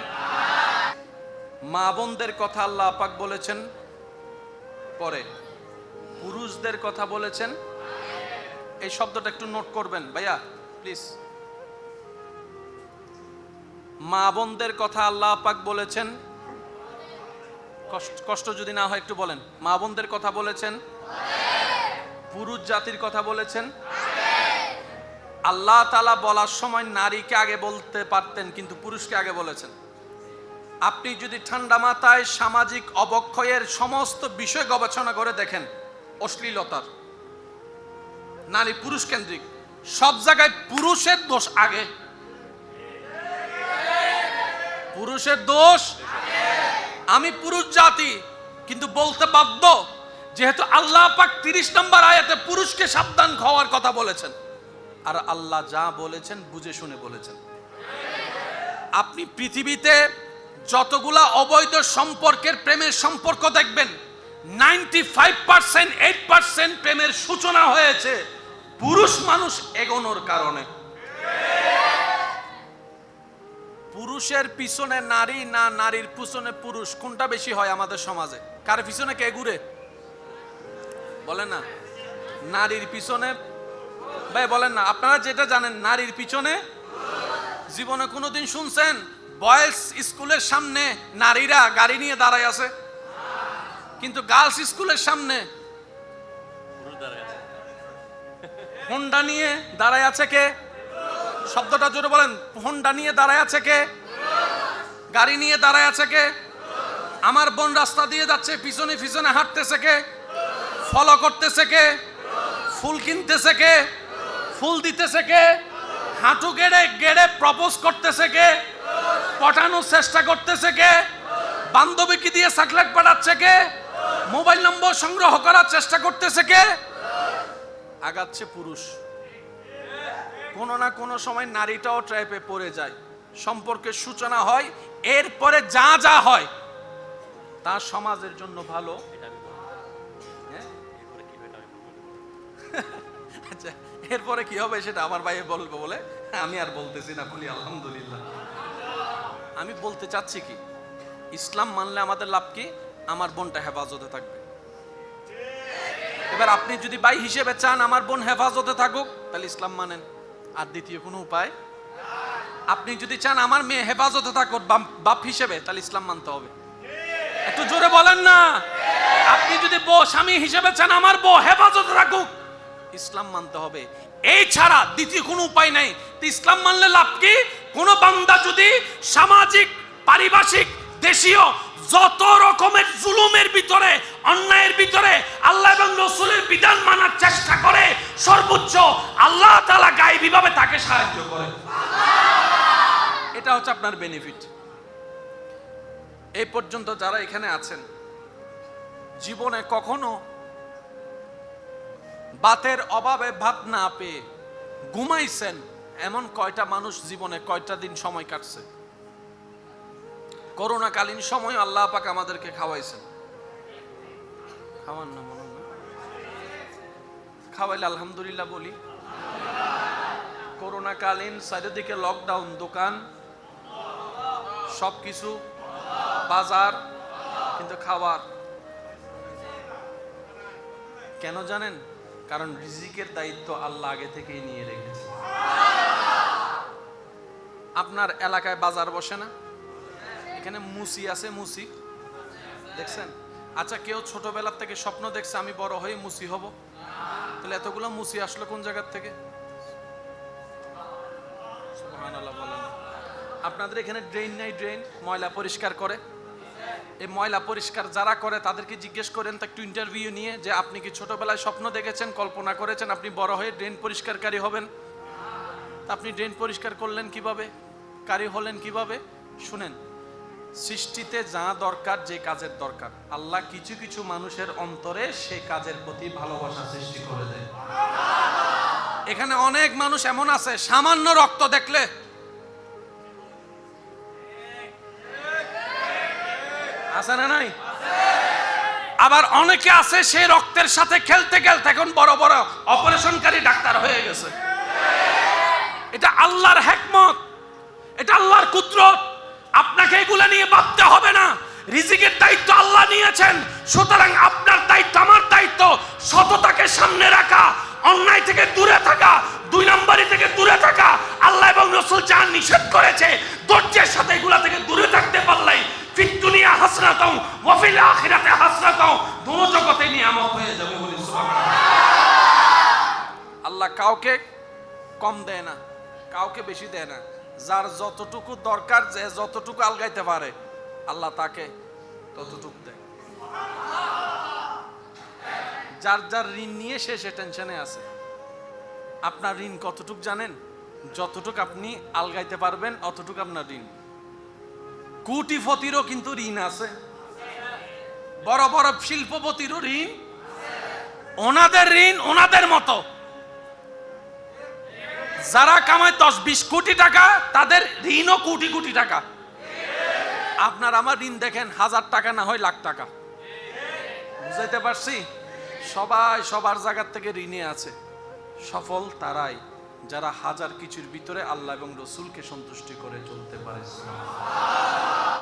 মা বোনদের কথা আল্লাহ পাক বলেছেন পরে, পুরুষদের কথা বলেছেন। এই শব্দটা একটু নোট করবেন ভাইয়া প্লিজ। মা বোনদের কথা আল্লাহ পাক বলেছেন, কষ্ট যদি না হয় একটু বলেন। মা বোনদের কথা বলেছেন, পুরুষ জাতির কথা বলেছেন। আল্লাহ তাআলা বলার সময় নারীকে আগে বলতে পারতেন, কিন্তু পুরুষকে আগে বলেছেন। আপনি যদি ঠান্ডা মাথায় সামাজিক অবক্ষয়ের সমস্ত বিষয় গবেষণা করে দেখেন, অশ্লীলতার, নারী পুরুষ কেন্দ্রিক, সব জায়গায় পুরুষের দোষ আগে, পুরুষের দোষ। আমি পুরুষ জাতি, কিন্তু বলতে বাধ্য, যেহেতু আল্লাহ পাক 30 নম্বর আয়াতে পুরুষকে সাবধান হওয়ার কথা বলেছেন, আর আল্লাহ যা বলেছেন বুঝে শুনে বলেছেন। আপনি পৃথিবীতে যতগুলা অবৈধ সম্পর্কের, প্রেমের সম্পর্ক দেখবেন, 95% 8% প্রেমের সূচনা হয়েছে পুরুষ মানুষ এগোনোর কারণে। পুরুষের পিছনে নারী না নারীর পিছনে পুরুষ, কোনটা বেশি হয় আমাদের সমাজে? কার পিছনে কে ঘুরে বলেন না? নারীর পিছনে। ভাই বলেন না, আপনারা যেটা জানেন নারীর পিছনে। জীবনে কোনোদিন শুনছেন বয়েজ স্কুলের সামনে নারীরা গাড়ি নিয়ে দাঁড়ায় আছে? কিন্তু গার্লস স্কুলের সামনে হোন্ডা নিয়ে দাঁড়ায় আছে কে? শব্দটা জোরে বলেন, হোন্ডা নিয়ে দাঁড়ায় আছে কে? গাড়ি নিয়ে দাঁড়ায় আছে কে? আমার বোন রাস্তা দিয়ে যাচ্ছে, পিছনে পিছনে হাঁটতেছে কে? ফলো করতেছে কে? ফুল কিনতেছে কে? ফুল দিতেছে কে? হাঁটু গেড়ে গেড়ে প্রপোজ করতেছে কে? পটানোর চেষ্টা করতেছে কে? বান্ধবীকে দিয়ে চকলেট পাঠাচ্ছে কে? মোবাইল নম্বর সংগ্রহ করার চেষ্টা করতেছে কে? আগাচ্ছে পুরুষ। কোনো না কোনো সময় নারীটাও ট্র্যাপে পড়ে যায়, সম্পর্কের সূচনা হয়, এরপরে যা যা হয় তা সমাজের জন্য ভালো। আচ্ছা, এরপরে কি হবে সেটা আমার ভাই বলবো বলে আমি আর বলতেছি না, বলি আলহামদুলিল্লাহ। আমি বলতে চাচ্ছি কি, ইসলাম মানলে আমাদের লাভ কি? আমার বোনটা হেফাজতে থাকবে। এবার আপনি যদি ভাই হিসেবে চান আমার বোন হেফাজতে থাকুক, তাহলে ইসলাম মানেন, আর দ্বিতীয় কোনো উপায়। আপনি যদি চান আমার মেয়ে হেফাজতে থাকুক বাপ হিসেবে, তাহলে ইসলাম মানতে হবে। একটু জোরে বলেন না। আপনি যদি বউ স্বামী হিসেবে চান আমার বউ হেফাজতে থাকুক, ইসলাম মানতে হবে। এই ছাড়া দ্বিতীয় কোনো উপায় নাই। তো ইসলাম মানলে লাভ কি? কোন বান্দা যদি সামাজিক, পারিভাষিক, দেশীয় যত রকমের জুলুমের ভিতরে, অন্যায়ের ভিতরে আল্লাহ এবং রাসূলের বিধান মানার চেষ্টা করে, সর্বোচ্চ আল্লাহ তাআলা গায়েবীভাবে তাকে সাহায্য করে। এটা হচ্ছে আপনার বেনিফিট। এই পর্যন্ত যারা এখানে আছেন, জীবনে কখনো ভাতের অভাবে ভাত না পেয়ে ঘুমাইছেন এমন কয়টা মানুষ জীবনে কয়টা দিন সময় কাটছে? করোনাকালীন সময় আল্লাহ পাক আমাদেরকে খাওয়াইছেন। খাওয়ান না মনে হয়? খাওয়াইলে আলহামদুলিল্লাহ বলি। করোনাকালীন চারিদিকে লকডাউন, দোকান সবকিছু, বাজার, কিন্তু খাবার কেন জানেন? কারণ রিজিকের দায়িত্ব আল্লাহ আগে থেকেই নিয়ে রেখেছে। আপনার এলাকায় বাজার বসে না? এখানে মুসি আছে, মুসি দেখছেন? আচ্ছা, কেউ ছোটবেলার থেকে স্বপ্ন দেখছে আমি বড় হয়ে মুসি হব? তাহলে এতগুলো মুসি আসলো কোন জায়গার থেকে? সুবহানাল্লাহ বলেন। আপনাদের এখানে ড্রেন নাই? ড্রেন ময়লা পরিষ্কার করে। এই ময়লা পরিষ্কার যারা করে তাদেরকে জিজ্ঞেস করেন তো একটু ইন্টারভিউ নিয়ে, যে আপনি কি ছোটবেলায় স্বপ্ন দেখেছেন, কল্পনা করেছেন আপনি বড় হয়ে ড্রেন পরিষ্কারকারী হবেন? আপনি ড্রেন পরিষ্কার করলেন কিভাবে? কারি হলেন কিভাবে? শুনেন, সৃষ্টিতে যা দরকার, যে কাজের দরকার, আল্লাহ কিছু কিছু মানুষের অন্তরে সেই কাজের প্রতি ভালোবাসা সৃষ্টি করে দেয়। এখানে অনেক মানুষ এমন আছে সামান্য রক্ত দেখলে আছে না নাই? আবার অনেকে আছে সেই রক্তের সাথে খেলতে খেলতে এখন বড় বড় অপারেশনকারী ডাক্তার হয়ে গেছে। এটা আল্লাহর হিকমত, এটা আল্লাহর কুদরত। আপনাকে এগুলা নিয়ে ভাবতে হবে না। রিজিকের দায়িত্ব আল্লাহ নিয়েছেন, সুতরাং আপনার দায়িত্ব, আমার দায়িত্ব সততাকে সামনে রাখা, অন্যায় থেকে দূরে থাকা, দুই নম্বরই থেকে দূরে থাকা। আল্লাহ এবং রাসূল যা নিষেধ করেছে ধৈর্যের সাথে এগুলা থেকে দূরে থাকতে পারলেই ফিদ দুনিয়া হাসনাতাও ওয়া ফিল আখিরাতি হাসনাতাও, দুনো জগতে নিয়ামত হয়ে যাবে। বলি সুবহানাল্লাহ। আল্লাহ কাউকে কম দেয় না, কাউকে বেশি দেয় না। যার যতটুকু দরকার, যে যতটুকু আলগাইতে পারে আল্লাহ তাকে ততটুকু দেয়। যার যার ঋণ নিয়ে সে টেনশনে আছে। আপনার ঋণ কতটুক জানেন? যতটুক আপনি আলগাইতে পারবেন অতটুকু আপনার ঋণ। কোটিপতিরও কিন্তু ঋণ আছে, বড় বড় শিল্পপতিরও ঋণ, ওনাদের ঋণ ওনাদের মতো। যারা কামায় 10-20 কোটি টাকা তাদের ঋণও কোটি কোটি টাকা। আপনার আমার ঋণ দেখেন 1000 টাকা না হয় লাখ টাকা। বুঝাইতে পারছি? সবাই সবার জায়গার থেকে ঋণে আছে। সফল তারাই যারা হাজার কিছুর ভিতরে আল্লাহ এবং রসুলকে সন্তুষ্টি করে চলতে পারে।